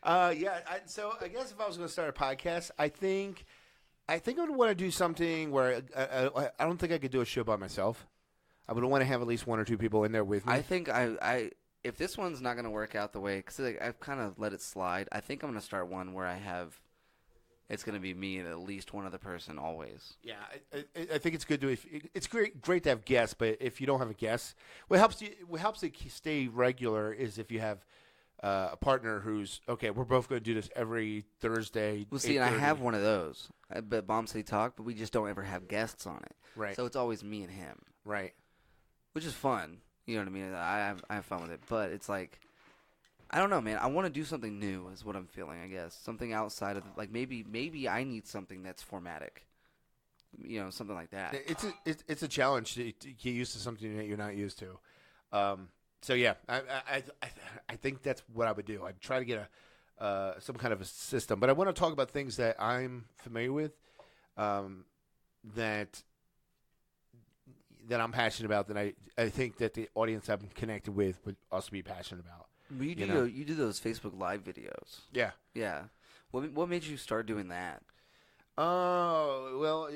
Like Yeah. So I guess if I was going to start a podcast, I think I would want to do something where I don't think I could do a show by myself. I would want to have at least 1 or 2 people in there with me. I think I if this one's not going to work out the way, because like, I've kind of let it slide, I think I'm going to start one where it's going to be me and at least one other person always. Yeah, I think it's good to. It's great to have guests, but if you don't have a guest, what helps it stay regular is if you have a partner who's okay. We're both going to do this every Thursday. Well, see, and I have one of those, but Bomb City Talk, but we just don't ever have guests on it. Right. So it's always me and him, Right. which is fun. You know what I mean? I have fun with it, but it's like, I don't know, man. I want to do something new is what I'm feeling, I guess. Something outside of, like, maybe I need something that's formatic. Something like that. It's a challenge to get used to something that you're not used to. So yeah, I think that's what I would do. I'd try to get some kind of a system, but I want to talk about things that I'm familiar with, that I'm passionate about. That I think that the audience I'm connected with would also be passionate about. But you do those Facebook Live videos. Yeah. Yeah. What made you start doing that? Oh well.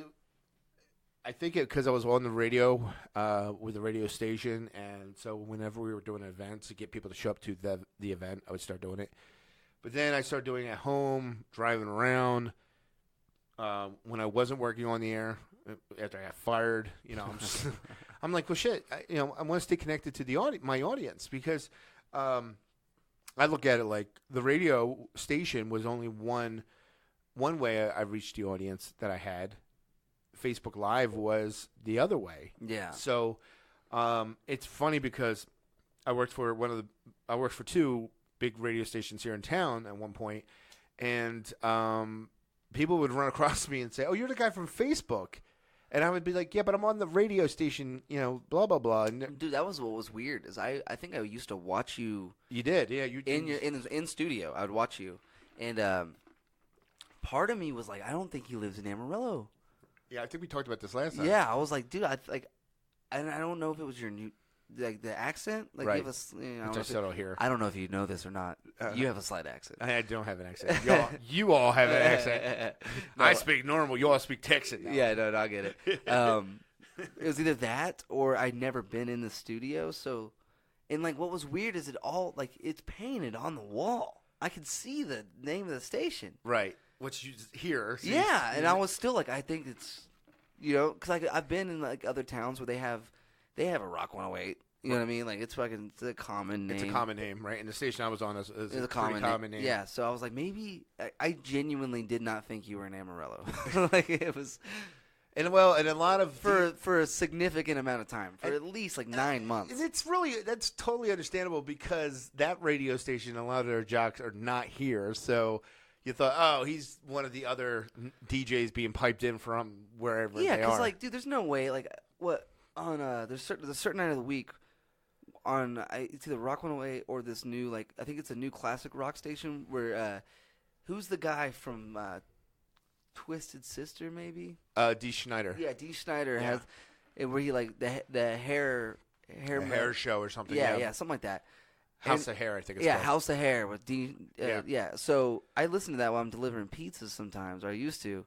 I think because I was on the radio with the radio station, and so whenever we were doing events to get people to show up to the event, I would start doing it. But then I started doing it at home, driving around. When I wasn't working on the air, after I got fired, I'm like, well, shit. I want to stay connected to my audience because I look at it like the radio station was only one way I reached the audience that I had. Facebook Live was the other way. Yeah. So it's funny because I worked for 2 big radio stations here in town at one point, and people would run across me and say, "Oh, you're the guy from Facebook," and I would be like, "Yeah, but I'm on the radio station, blah blah blah." And Dude, that was what was weird. Is I think I used to watch you. you did, yeah. You in studio. I would watch you, and part of me was like, I don't think he lives in Amarillo. Yeah, I think we talked about this last time. Yeah, I was like, dude, I don't know if it was your new, like the accent, like Right. you have a, Which I still don't hear. I don't know if you know this or not. You have a slight accent. I don't have an accent. You all have an accent. No, I speak normal. You all speak Texan. Now. Yeah, no, I get it. It was either that or I'd never been in the studio. So, and like what was weird is it all like it's painted on the wall. I could see the name of the station. Right. Which you hear. So Yeah, and I was still like, I think it's, because like I've been in like other towns where they have a Rock 108. You know what I mean? Like it's a common name. It's a common name, right? And the station I was on is It's a common name. Yeah, so I was like, maybe I genuinely did not think you were in Amarillo. Like it was, And a lot of for a significant amount of time, for at least like 9 months. That's totally understandable because that radio station, a lot of their jocks are not here, so. You thought, oh, he's one of the other DJs being piped in from wherever Yeah, they are. because like, dude, there's no way. Like, what on there's a certain night of the week on it's either Rock 108 or this new like I think it's a new classic rock station where who's the guy from Twisted Sister maybe? D. Schneider. Yeah, D. Schneider Yeah. has where he like the hair show or something. yeah, something like that. House of Hair, I think it's Yeah, called. House of Hair with D. Yeah. Yeah, so I listen to that while I'm delivering pizzas sometimes, or I used to,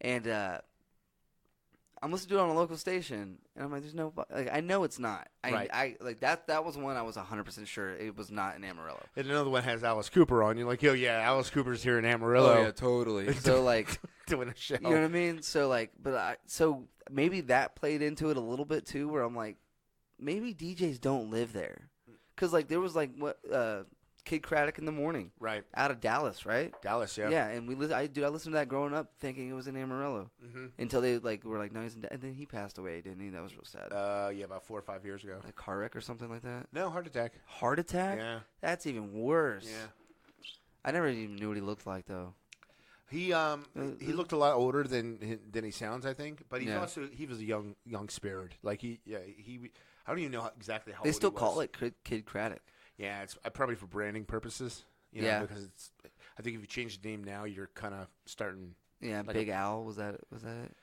and I'm listening to it on a local station, and I'm like, "There's no, like, I know it's not." Right. I like that. That was one I was 100% sure it was not in Amarillo. And another one has Alice Cooper on. You're like, oh, yeah, Alice Cooper's here in Amarillo. totally. So like, doing a show. you know what I mean? So like, so maybe that played into it a little bit too, where I'm like, maybe DJs don't live there. Because, like, there was, like, Kid Craddock in the morning, Right. out of Dallas, right? Dallas, yeah. Yeah, and I listened to that growing up, thinking it was in Amarillo, until they were like, no, he's in and then he passed away, didn't he? That was real sad. Yeah, about 4 or 5 years ago. Like car wreck or something like that. No, heart attack. Heart attack? Yeah. That's even worse. Yeah. I never even knew what he looked like though. He looked a lot older than he sounds, I think. But he was a young spirit. Like he I don't even know exactly how. They old still he call was. it Kid Craddock. Yeah, it's probably for branding purposes. You know, Yeah. because I think if you change the name now, you're kind of starting. Yeah, Like Big Al was that it?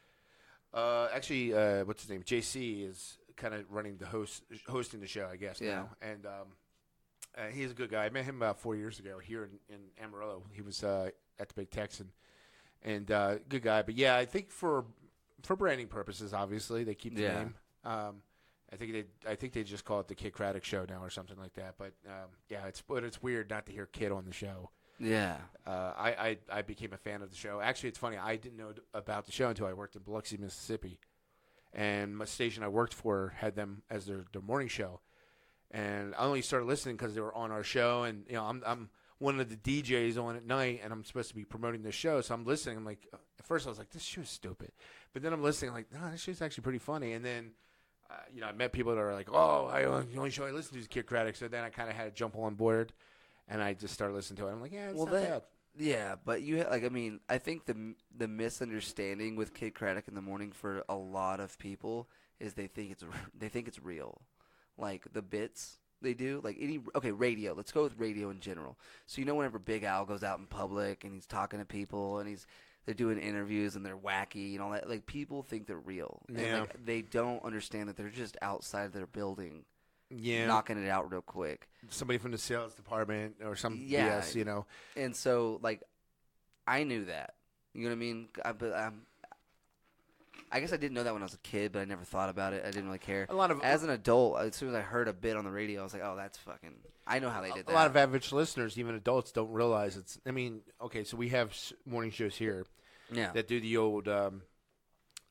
Actually, what's his name? JC is kind of running hosting the show, I guess. Yeah. Now. And he's a good guy. I met him about 4 years ago here in Amarillo. He was at the Big Texan, and good guy. But yeah, I think for branding purposes, obviously they keep the name. I think they just call it the Kid Craddock Show now or something like that. But yeah, it's weird not to hear Kid on the show. Yeah. I became a fan of the show. Actually, it's funny. I didn't know about the show until I worked in Biloxi, Mississippi, and my station I worked for had them as their morning show. And I only started listening because they were on our show, and you know I'm one of the DJs on at night, and I'm supposed to be promoting the show, so I'm listening. I'm like, at first I was like, this show's stupid, but then I'm listening, like, no, this show's actually pretty funny. And then I met people that are like, oh, the only show I listen to is Kid Craddock, so then I kind of had to jump on board, and I just started listening to it. I'm like, yeah, it's not bad. Yeah, but I think the misunderstanding with Kid Craddock in the morning for a lot of people is they think it's real. Like the bits they do, like radio. Let's go with radio in general. So whenever Big Al goes out in public and he's talking to people and they're doing interviews and they're wacky and all that, like people think they're real. Yeah. And they don't understand that they're just outside their building, Yeah, knocking it out real quick. Somebody from the sales department or some Yeah. BS, And so I knew that. You know what I mean? I guess I didn't know that when I was a kid, but I never thought about it. I didn't really care. As an adult, as soon as I heard a bit on the radio, I was like, "Oh, that's fucking." I know how they did that. A lot of average listeners, even adults, don't realize it's. I mean, okay, so we have morning shows here that do the old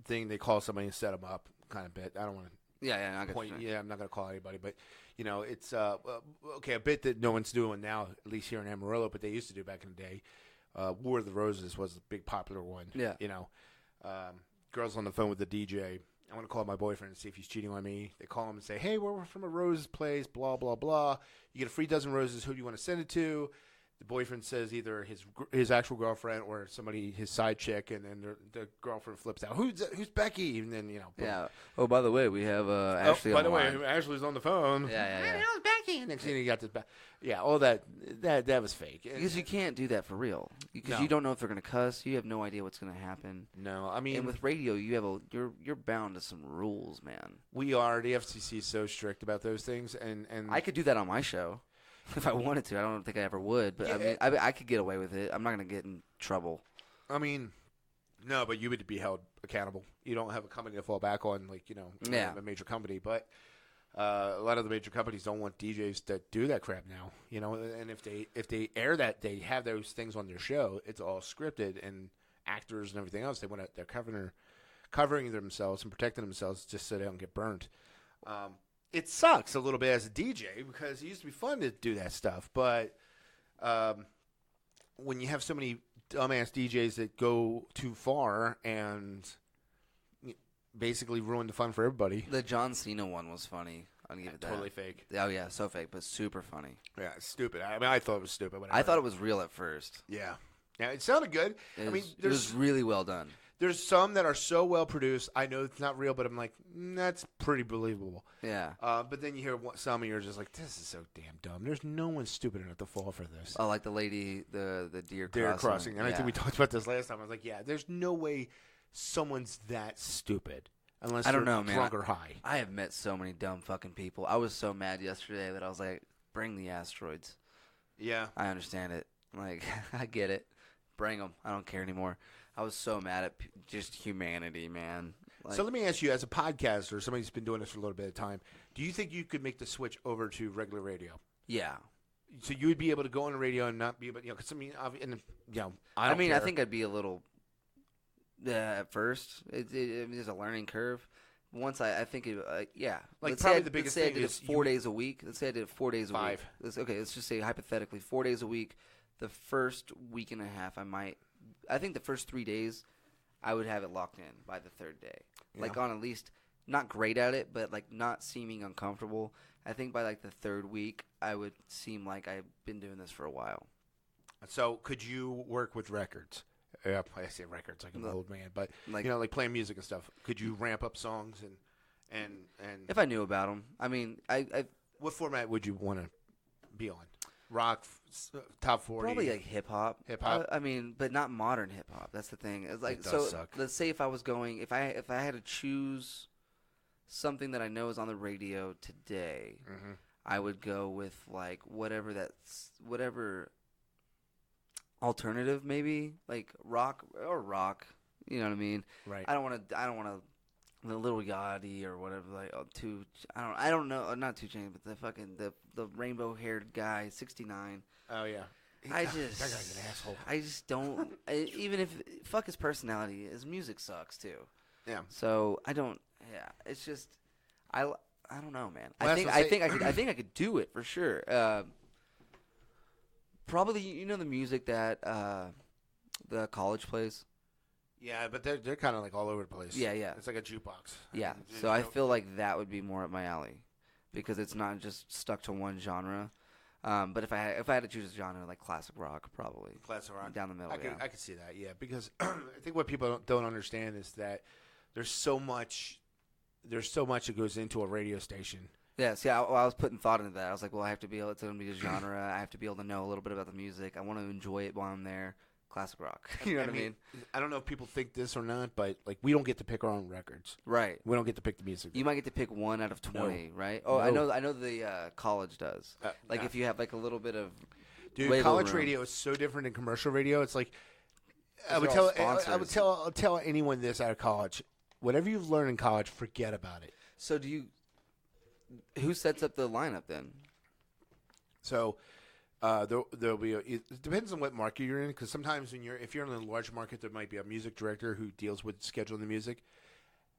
thing. They call somebody and set them up, kind of bit. I don't want to. Yeah, I get Point, you. yeah, I'm not going to call anybody, but it's okay. A bit that no one's doing now, at least here in Amarillo, but they used to do back in the day. War of the Roses was a big popular one. Yeah, girls on the phone with the DJ. I want to call my boyfriend and see if he's cheating on me. They call him and say, hey, we're from a rose place, blah, blah, blah. You get a free dozen roses. Who do you want to send it to? The boyfriend says either his actual girlfriend or somebody, his side chick, and then the girlfriend flips out. Who's Becky? And then, boom. Yeah. Oh, by the way, we have Ashley on the line. By the way, Ashley's on the phone. Yeah. Where the hell's Becky? Next thing you got this back. Yeah, all that was fake. Because you can't do that for real. Because No. you don't know if they're going to cuss. You have no idea what's going to happen. No, I mean, And with radio, you're bound to some rules, man. we are. The FCC is so strict about those things, and I could do that on my show if I wanted to. I don't think I ever would, but Yeah. I could get away with it. I'm not going to get in trouble. I mean, no, but you would be held accountable. You don't have a company to fall back on, Yeah. a major company. But a lot of the major companies don't want DJs that do that crap now. And if they air that, they have those things on their show. It's all scripted, and actors and everything else. They're covering themselves and protecting themselves just so they don't get burnt. It sucks a little bit as a DJ because it used to be fun to do that stuff, but when you have so many dumbass DJs that go too far and basically ruin the fun for everybody. The John Cena one was funny. I'll give it that. Totally fake. Oh, yeah, so fake, but super funny. Yeah, it's stupid. I mean, I thought it was stupid. I thought it was real at first. Yeah. Yeah, it sounded good. It was really well done. There's some that are so well produced. I know it's not real, but I'm like, that's pretty believable. Yeah. But then you hear some, and you're just like, this is so damn dumb. There's no one stupid enough to fall for this. Oh, like the lady, the deer crossing. And I yeah. think we talked about this last time. I was like, yeah, there's no way someone's that stupid unless I don't they're know, man. drunk or high. I have met so many dumb fucking people. I was so mad yesterday that I was like, bring the asteroids. Yeah. I understand it. Like, I get it. Bring them. I don't care anymore. I was so mad at just humanity, man. Like, So let me ask you, as a podcaster, somebody who's been doing this for a little bit of time, do you think you could make the switch over to regular radio? yeah. So you would be able to go on the radio and not be able, because I mean, I don't I care. think I'd be a little at first. There's a learning curve, once I think it, yeah. Like, Let's probably say the biggest let's say thing I did is it 4 days a week. Let's say I did it 4 days a 5. week. Let's just say hypothetically 4 days a week. The first week and a half, I think the first 3 days, I would have it locked in by the third day. Yeah. Like on at least, not great at it, but like not seeming uncomfortable. I think by like the third week, I would seem like I've been doing this for a while. So could you work with records? I say records like I'm an old man, but Like- like playing music and stuff. Could you ramp up songs and If I knew about them, I mean, I what format would you want to be on? Rock, top 40. probably like hip hop. Hip-hop? I mean, but not modern hip hop. That's the thing. It's like It does so. suck. Let's say if I was going, if I had to choose something that I know is on the radio today, Mhm. I would go with like whatever alternative, maybe like rock. You know what I mean? Right. I don't want to. The Little Yachty or whatever, like I don't know, not 2 Chainz, but the fucking the rainbow haired guy, 69. Oh yeah. I that just guy's an asshole. I just don't. Even if fuck his personality, his music sucks too. Yeah. So I don't. Yeah, it's just I don't know, man. Well, I that's think what I I'm think I think I could do it for sure. Probably the music that the college plays. Yeah, but they're kind of like all over the place. Yeah, yeah. It's like a jukebox. Yeah, so I feel like that would be more up my alley because it's not just stuck to one genre. But if I had to choose a genre, like classic rock, probably Classic rock. down the middle. I could see that. Yeah, because I think what people don't understand is that there's so much that goes into a radio station. Yeah, see, I was putting thought into that. I was like, well, I have to be able. It's going to be a genre. I have to be able to know a little bit about the music. I want to enjoy it while I'm there. Classic rock. You know what I mean? I don't know if people think this or not, but like we don't get to pick our own records. Right. We don't get to pick the music. You might get to pick 1 out of 20, No. right? Oh, I No. know. The college does. Like nah. if you have like a little bit of Dude, wiggle college room. radio is so different than commercial radio. It's like I would they're all tell sponsors. I'll tell anyone this out of college. Whatever you've learned in college, forget about it. So who sets up the lineup then? So there'll be it depends on what market you're in, because sometimes if you're in a large market, there might be a music director who deals with scheduling the music.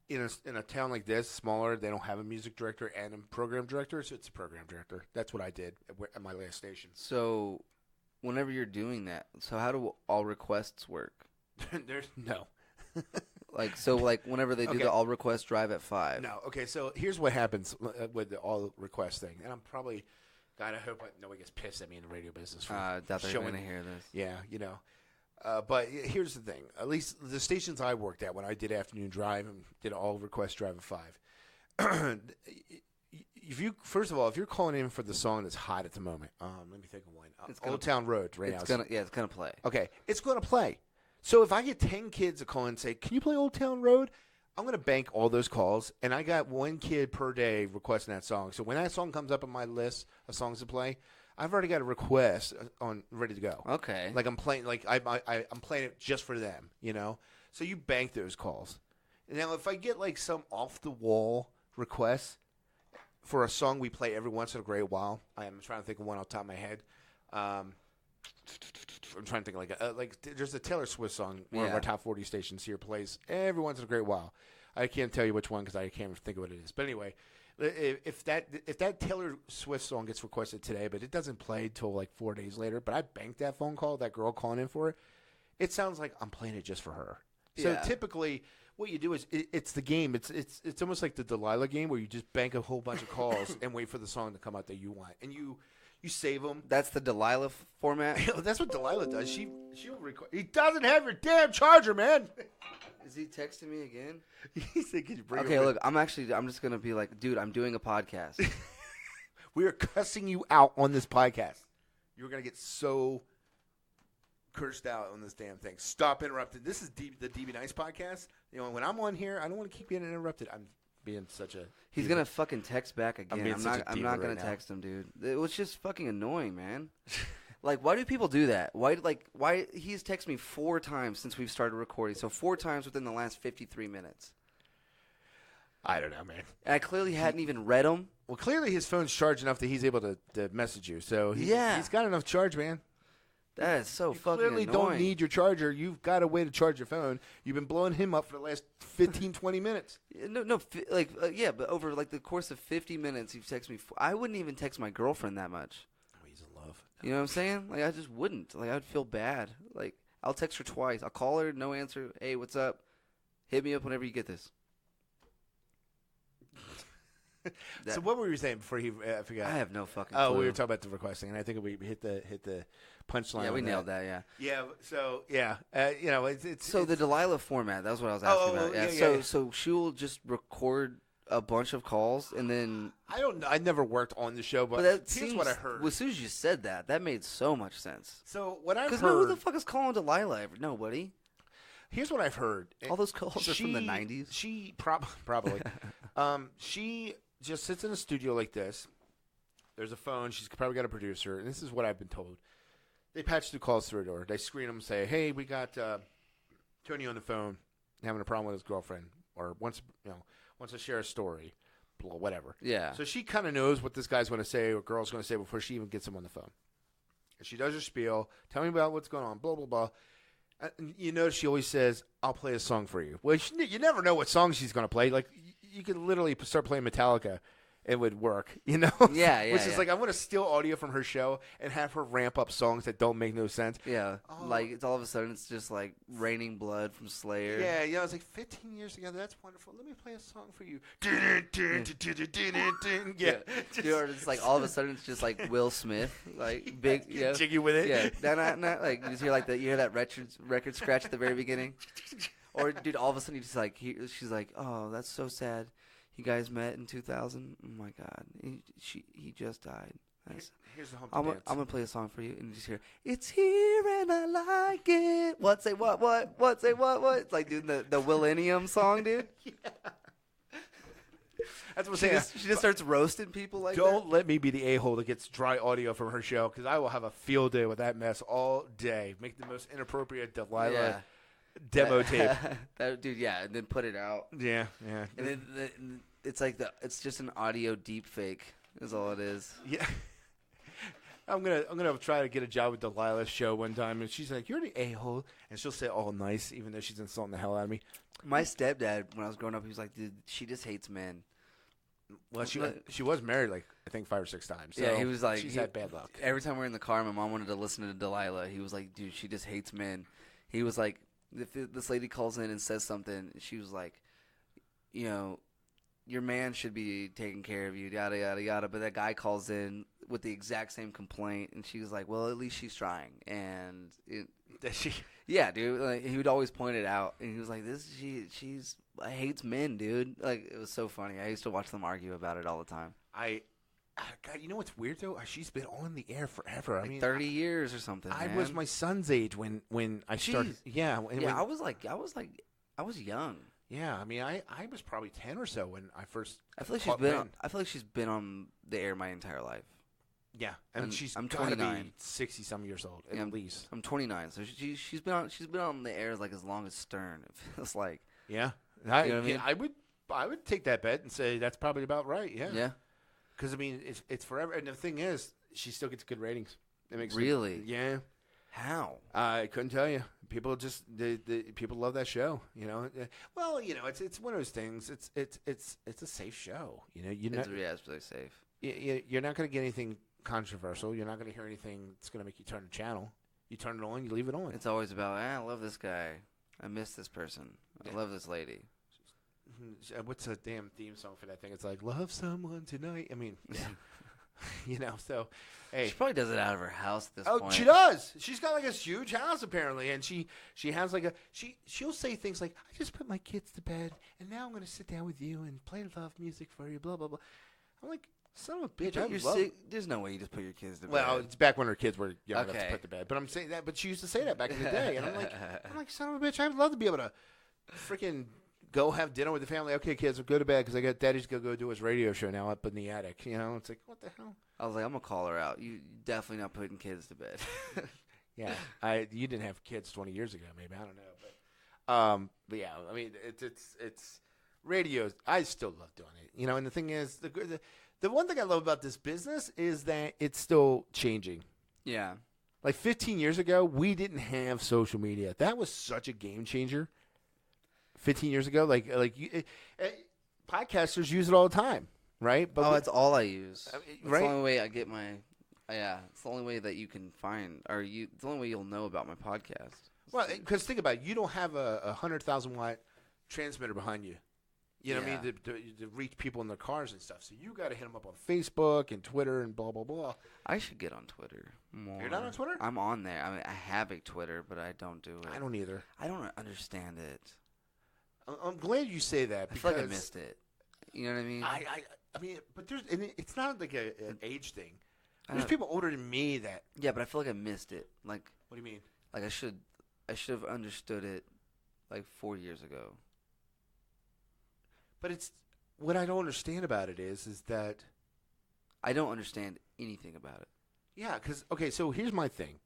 In a town like this, smaller, they don't have a music director and a program director, so it's a program director. That's what I did at my last station. So whenever you're doing that, so how do all requests work? There's no. Like whenever they do Okay. the all request drive at 5. No. Okay, so here's what happens with the all request thing, and I'm probably, God, I hope nobody gets pissed at me in the radio business for I doubt they're showing. going to hear this. Yeah, but here's the thing. At least the stations I worked at when I did afternoon drive and did all request drive at 5. If you're calling in for the song that's hot at the moment, let me think of one. Old Town Road right now. It's gonna play. Okay, it's going to play. So if I get 10 kids to call and say, "Can you play Old Town Road?" I'm going to bank all those calls, and I got 1 kid per day requesting that song. So when that song comes up on my list of songs to play, I've already got a request on ready to go. Okay. Like I'm playing, I'm playing it just for them, So you bank those calls. Now if I get like some off the wall requests for a song we play every once in a great while, I'm trying to think of one off the top of my head. I'm trying to think like there's a Taylor Swift song one of our top 40 stations here plays every once in a great while. I can't tell you which one because I can't think of what it is. But anyway, if that Taylor Swift song gets requested today, but it doesn't play till like 4 days later, but I banked that phone call, that girl calling in for it, it sounds like I'm playing it just for her. So typically, what you do is it's the game. It's almost like the Delilah game where you just bank a whole bunch of calls and wait for the song to come out that you want, and you save them. That's the Delilah format. That's what Delilah does. She'll record. He doesn't have your damn charger, man. Is he texting me again? He said, "Can you bring Okay, it look, I'm just gonna be like, dude, I'm doing a podcast. We are cussing you out on this podcast. You're gonna get so cursed out on this damn thing. Stop interrupting. This is the D.B. Nyce podcast. When I'm on here, I don't want to keep getting interrupted. I'm being such a. He's gonna fucking text back again. being such a I'm diva not gonna right now. text him, dude. It was just fucking annoying, man. Like, why do people do that? Why he's texted me 4 times since we've started recording. So 4 times within the last 53 minutes. I don't know, man. And I clearly hadn't even read them. Well, clearly his phone's charged enough that he's able to message you. So he's got enough charge, man. That is so You fucking clearly annoying. don't need your charger. You've got a way to charge your phone. You've been blowing him up for the last 15, 20 minutes. Yeah, but over like the course of 50 minutes, you've texted me. I wouldn't even text my girlfriend that much. Oh, he's in love. You know what I'm saying? Like, I just wouldn't. Like, I'd feel bad. Like, I'll text her twice. I'll call her, no answer. Hey, what's up? Hit me up whenever you get this. So what were you saying before he I forgot? I have no fucking Oh, clue. we were talking about the requesting, and I think we hit the punchline. Yeah, we on nailed that, yeah. Yeah. So yeah, it's So the Delilah format, that's what I was asking about. Yeah, so she will just record a bunch of calls, and then... I don't know. I never worked on the show, but that here's seems, what I heard. As soon as you said that, that made so much sense. So what I've Because heard... who the fuck is calling Delilah? Nobody. Here's what I've heard. All those calls are from the 90s. She probably. She just sits in a studio like this. There's a phone. She's probably got a producer, and this is what I've been told. They patch the calls through her door. They screen them and say, "Hey, we got Tony on the phone having a problem with his girlfriend, or wants to share a story, blah, whatever." Yeah. So she kind of knows what this guy's going to say or girl's going to say before she even gets him on the phone. And she does her spiel. Tell me about what's going on. Blah blah blah. And you notice she always says, "I'll play a song for you." Well, you never know what song she's going to play. Like you could literally start playing Metallica. It would work, Yeah, Which is like, I want to steal audio from her show and have her ramp up songs that don't make no sense. Yeah, Oh. like it's all of a sudden it's just like Raining Blood from Slayer. Yeah, I was like, 15 years together, that's wonderful. Let me play a song for you. Yeah. Dude, or it's like all of a sudden it's just like Will Smith, like big, Get jiggy with it. yeah, not like you just hear like that. You hear that record scratch at the very beginning, or dude, all of a sudden you just like she's like, oh, that's so sad. You guys met in 2000. Oh my God, he just died. Here's the Humpty I'm Dance. gonna play a song for you, and you just hear, "It's here and I like it." What say what? Say what? It's like doing the Millennium song, dude. That's what I'm She saying. just starts roasting people like Don't let me be the a-hole that gets dry audio from her show, because I will have a field day with that mess all day. Make the most inappropriate Delilah Yeah. demo tape. That dude, yeah, and then put it out. Yeah. And then it's like it's just an audio deep fake is all it is. Yeah. I'm gonna try to get a job with Delilah's show one time, and she's like, "You're the a-hole," and she'll say all nice, even though she's insulting the hell out of me. My stepdad, when I was growing up, he was like, "Dude, she just hates men." Well, she was married like I think 5 or 6 times. So Yeah, he was like, she's had bad luck. Every time we were in the car, my mom wanted to listen to Delilah. He was like, "Dude, she just hates men." He was like, if this lady calls in and says something, she was like, you know, your man should be taking care of you, yada, yada, yada. But that guy calls in with the exact same complaint, and she was like, well, at least she's trying. And yeah, dude, like, he would always point it out. And he was like, she's hates men, dude. Like, it was so funny. I used to watch them argue about it all the time. God, you know what's weird though? She's been on the air forever. I Like mean, 30 years or something. I man. was my son's age when I started. Jeez. Yeah, I was young. Yeah, I mean, I was probably 10 or so when I first. I feel like caught men. I feel like she's been on the air my entire life. Yeah, and she's I'm gotta 29. be 60-some years old Yeah, at least. I'm 29, so she's been on the air like as long as Stern. It feels like. Yeah, You know what I mean? I would take that bet and say that's probably about right. Yeah. Yeah. Because I mean, it's forever, and the thing is, she still gets good ratings. It makes Really? Yeah. How? I couldn't tell you. People just people love that show. You know. Well, you know, it's one of those things. It's a safe show. You know, It's really safe. you're not going to get anything controversial. You're not going to hear anything that's going to make you turn the channel. You turn it on, you leave it on. It's always about, I love this guy. I miss this person. I love this lady. What's a damn theme song for that thing? It's like, love someone tonight. I mean, yeah. You know, so, hey. She probably does it out of her house at this point. Oh, she does. She's got like this huge house apparently, and she has like she'll say things like, I just put my kids to bed, and now I'm going to sit down with you and play love music for you, blah, blah, blah. I'm like, son of a bitch. You're sick. There's no way you just put your kids to bed. Well, it's back when her kids were young enough Okay. to put to bed. But I'm saying that. But she used to say that back in the day, and I'm like, son of a bitch. I'd love to be able to freaking go have dinner with the family. Okay, kids, we'll go to bed because I got daddy's gonna go do his radio show now up in the attic. You know, it's like, what the hell? I was like, I'm gonna call her out. You definitely not putting kids to bed. Yeah, you didn't have kids 20 years ago, maybe, I don't know, but yeah, I mean, it's radio. I still love doing it, you know. And the thing is, the one thing I love about this business is that it's still changing. Yeah. Like 15 years ago, we didn't have social media. That was such a game changer. 15 years ago, podcasters use it all the time, right? But That's all I use. I mean, It's right? the only way I get my. Yeah, it's the only way that you can find, it's the only way you'll know about my podcast. Well, because think about it, you don't have a 100,000 watt transmitter behind you. You know what I mean? To reach people in their cars and stuff. So you got to hit them up on Facebook and Twitter and blah, blah, blah. I should get on Twitter more. You're not on Twitter? I'm on there. I mean, I have a Twitter, but I don't do it. I don't either. I don't understand it. I'm glad you say that. I feel like I missed it. You know what I mean? I mean, but it's not like an age thing. I There's don't- people older than me that. Yeah, but I feel like I missed it. Like What do you mean? I should have understood it like 4 years ago. But it's what I don't understand about it is that I don't understand anything about it. yeah, because okay, so here's my thing.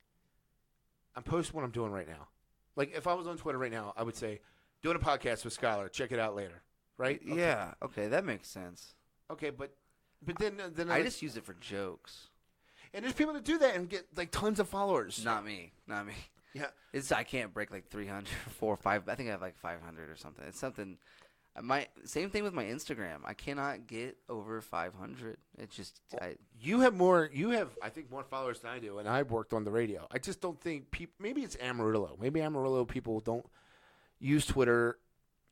I'm posting what I'm doing right now. Like if I was on Twitter right now, I would say doing a podcast with Skylar. Check it out later, right? Okay. Yeah. Okay, that makes sense. Okay, but then I just use it for jokes. and there's people that do that and get like tons of followers. Not me. Yeah. I can't break like 300, 4 or 5. I think I have like 500 or something. It's something. Same thing with my Instagram. I cannot get over 500. It just You have more. You have, I think, more followers than I do, and I've worked on the radio. I just don't think people. Maybe it's Amarillo. Maybe Amarillo people don't use Twitter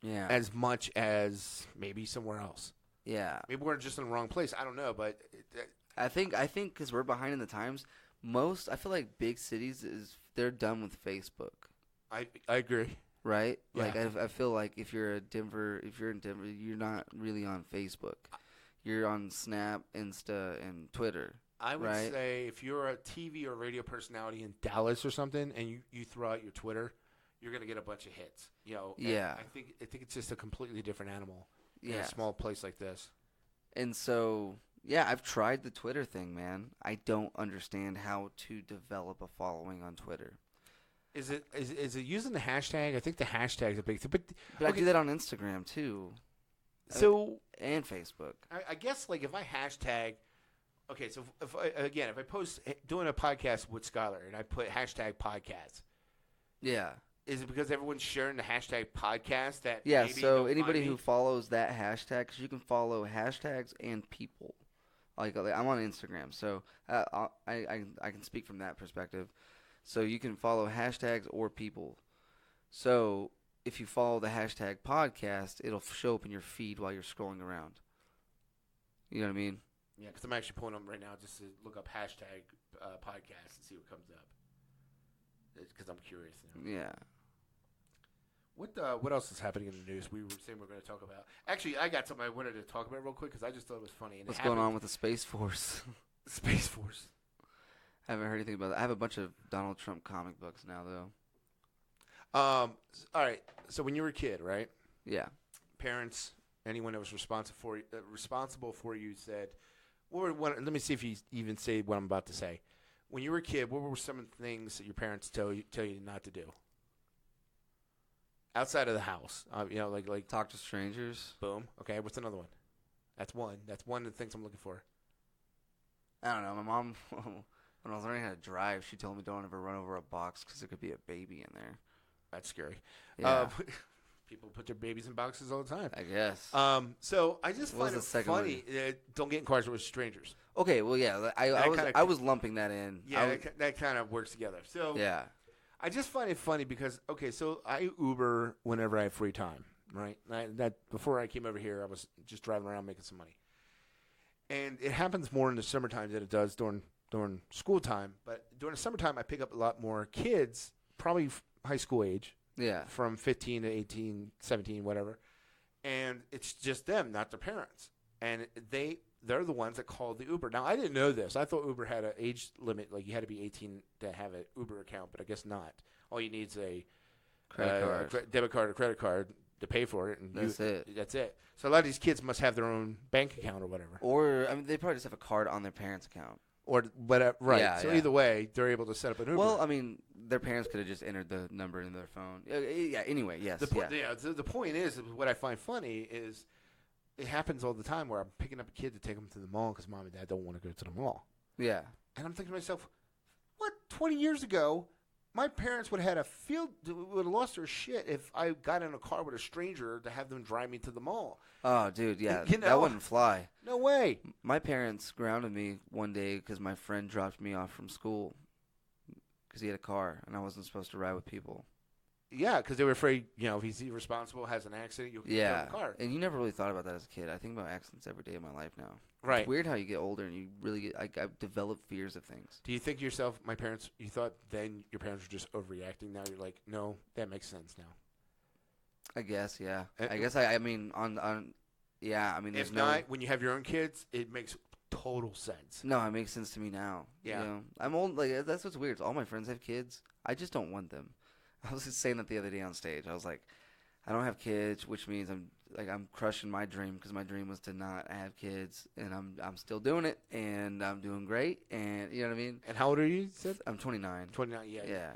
yeah. as much as maybe somewhere else. Yeah. Maybe we're just in the wrong place. I don't know, but I think because we're behind in the times. I feel like big cities they're done with Facebook. I agree. Right? Yeah. Like I feel like if you're in Denver, you're not really on Facebook. You're on Snap, Insta, and Twitter. I would right? say if you're a TV or radio personality in Dallas or something, and you throw out your Twitter, you're gonna get a bunch of hits. You know. And Yeah. I think it's just a completely different animal in Yeah. a small place like this. And so, yeah, I've tried the Twitter thing, man. I don't understand how to develop a following on Twitter. Is it using the hashtag? I think the hashtag's a big thing. But But okay, I do that on Instagram too. So And Facebook. I guess like if I hashtag, okay, so if I post doing a podcast with Skylar and I put hashtag podcast, Yeah. is it because everyone's sharing the hashtag podcast that Yeah, maybe so they'll anybody find who me? follows that hashtag, 'cause you can follow hashtags and people. Like I'm on Instagram, so I can speak from that perspective. So you can follow hashtags or people. So if you follow the hashtag podcast, it'll show up in your feed while you're scrolling around. You know what I mean? Yeah, because I'm actually pulling them right now just to look up hashtag podcast and see what comes up. Because I'm curious now. Yeah. What else is happening in the news? We were saying we're going to talk about. Actually, I got something I wanted to talk about real quick because I just thought it was funny. And What's going on with the Space Force? Space Force? I haven't heard anything about that. I have a bunch of Donald Trump comic books now, though. All right. So when you were a kid, right? Yeah. Parents, anyone that was responsible for you said, let me see if you even say what I'm about to say. When you were a kid, what were some of the things that your parents tell you not to do outside of the house? Like Talk to strangers. boom. Okay, what's another one? That's one. That's one of the things I'm looking for. I don't know. My mom, when I was learning how to drive, she told me don't ever run over a box because there could be a baby in there. That's scary. Yeah. People put their babies in boxes all the time. I guess. So I just What was find it the second funny. Don't get in cars with strangers. Okay, well, yeah, I was lumping that in. Yeah, that kind of works together. So Yeah. I just find it funny because so I Uber whenever I have free time, right? Before I came over here, I was just driving around making some money, and it happens more in the summertime than it does during school time. But during the summertime, I pick up a lot more kids, probably high school age, Yeah. from 15 to 18, 17, whatever, and it's just them, not their parents, and they're the ones that call the Uber. Now, I didn't know this. I thought Uber had an age limit, like you had to be 18 to have an Uber account, but I guess not. All you need is a Credit card. debit card or credit card to pay for it, and That's it. That's it. So a lot of these kids must have their own bank account or whatever, Or, I mean, they probably just have a card on their parents' account. or whatever. Right. Yeah, so yeah. either way, they're able to set up an Uber. Well, I mean, their parents could have just entered the number in their phone. Yeah, anyway, yes. The point is what I find funny is it happens all the time where I'm picking up a kid to take them to the mall because mom and dad don't want to go to the mall. Yeah. And I'm thinking to myself, what? 20 years ago, my parents would have lost their shit if I got in a car with a stranger to have them drive me to the mall. Oh, dude, yeah, You know? that wouldn't fly. No way. My parents grounded me one day because my friend dropped me off from school because he had a car and I wasn't supposed to ride with people. Yeah, because they were afraid, if he's irresponsible, has an accident, you'll get in the car. And you never really thought about that as a kid. I think about accidents every day of my life now. Right. It's weird how you get older and you really get. I've developed fears of things. Do you think to yourself, you thought then your parents were just overreacting? Now you're like, no, that makes sense now. I guess, yeah. And- I guess I mean yeah. I mean, there's If not, when you have your own kids, it makes total sense. No, it makes sense to me now. Yeah. You know? I'm old. Like that's what's weird. All my friends have kids. I just don't want them. I was just saying that the other day on stage. I was like, I don't have kids, which means I'm crushing my dream because my dream was to not have kids, and I'm still doing it, and I'm doing great, and you know what I mean. And how old are you? You said? I'm 29. 29. Yeah. Yeah.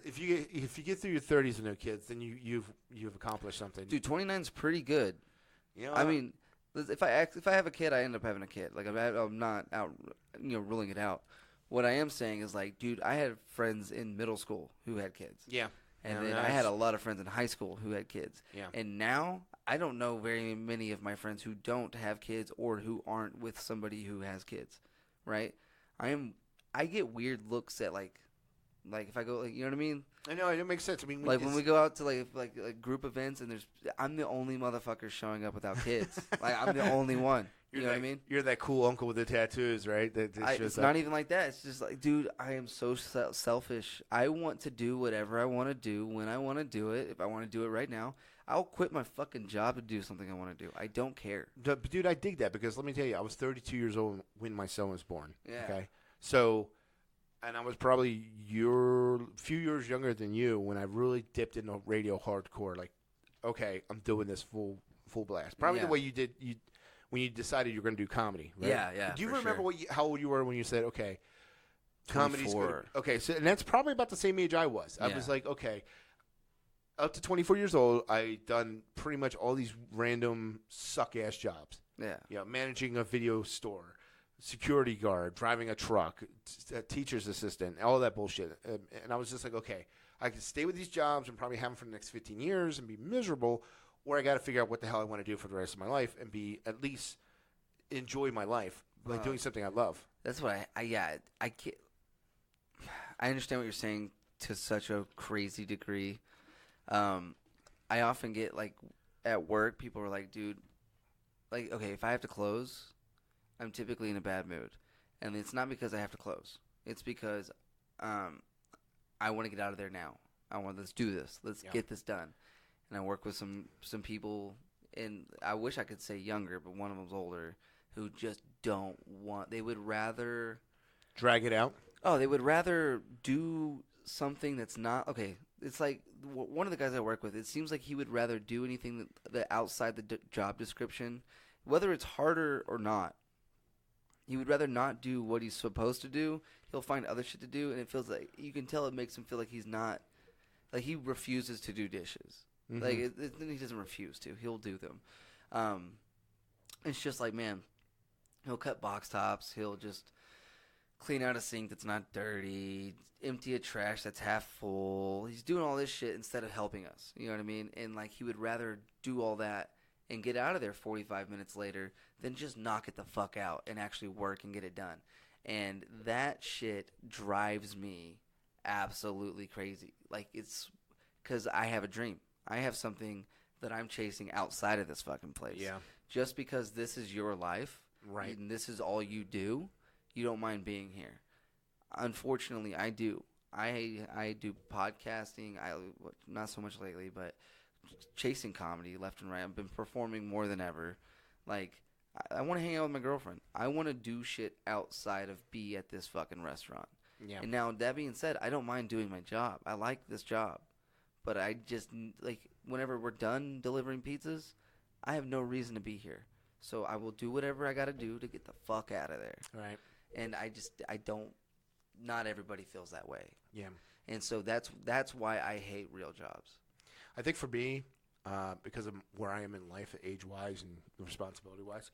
If you get through your 30s with no kids, then you've accomplished something. Dude, 29's pretty good. You know, I mean, if I have a kid, I end up having a kid. Like I'm not out, ruling it out. What I am saying is like, dude, I had friends in middle school who had kids. yeah. And Yeah, then I had a lot of friends in high school who had kids. Yeah. And now I don't know very many of my friends who don't have kids or who aren't with somebody who has kids, right? I get weird looks at like if I go, like, you know what I mean? I know it makes sense. I mean, Like when we go out to like group events and I'm the only motherfucker showing up without kids. Like I'm the only one. You know what I mean? You're that cool uncle with the tattoos, right? That shows It's up. not even like that. It's just like, dude, I am so selfish. I want to do whatever I want to do when I want to do it. If I want to do it right now, I'll quit my fucking job to do something I want to do. I don't care. Dude, I dig that because let me tell you, I was 32 years old when my son was born. Yeah. Okay. So, and I was probably a few years younger than you when I really dipped into radio hardcore. Like, okay, I'm doing this full blast. Probably Yeah. the way you did when you decided you were going to do comedy, right? Yeah, Do you for remember sure. how old you were when you said, okay, comedy's 24. good? Okay, so and that's probably about the same age I was. I Yeah. was like, okay, up to 24 years old, I done pretty much all these random suck-ass jobs. Yeah. You know, managing a video store, security guard, driving a truck, a teacher's assistant, all that bullshit. And I was just like, okay, I can stay with these jobs and probably have them for the next 15 years and be miserable, or I got to figure out what the hell I want to do for the rest of my life and at least enjoy my life by doing something I love. That's what I can't. I understand what you're saying to such a crazy degree. I often get like at work, people are like, dude, like, okay, if I have to close, I'm typically in a bad mood. And it's not because I have to close. It's because I want to get out of there now. Let's do this. Let's get this done. And I work with some people, and I wish I could say younger, but one of them's older, who just don't want. They would rather Drag it out. they would rather do something that's not okay. It's like one of the guys I work with. It seems like he would rather do anything that outside the job description, whether it's harder or not. He would rather not do what he's supposed to do. He'll find other shit to do, and it feels like you can tell it makes him feel like he's not, like he refuses to do dishes. Mm-hmm. Like he doesn't refuse to. He'll do them. It's just like, man, he'll cut box tops. He'll just clean out a sink that's not dirty, empty a trash that's half full. He's doing all this shit instead of helping us. You know what I mean? And like he would rather do all that and get out of there 45 minutes later than just knock it the fuck out and actually work and get it done. And that shit drives me absolutely crazy. Like it's because I have a dream. I have something that I'm chasing outside of this fucking place. Yeah. Just because this is your life, Right. and this is all you do, you don't mind being here. Unfortunately, I do. I do podcasting. Not so much lately, but chasing comedy left and right. I've been performing more than ever. Like, I want to hang out with my girlfriend. I want to do shit outside of be at this fucking restaurant. Yeah. And now, that being said, I don't mind doing my job. I like this job. But I just, like, whenever we're done delivering pizzas, I have no reason to be here. So I will do whatever I got to do to get the fuck out of there. Right. And I don't, not everybody feels that way. Yeah. And so that's why I hate real jobs. I think for me, because of where I am in life, age-wise and responsibility-wise,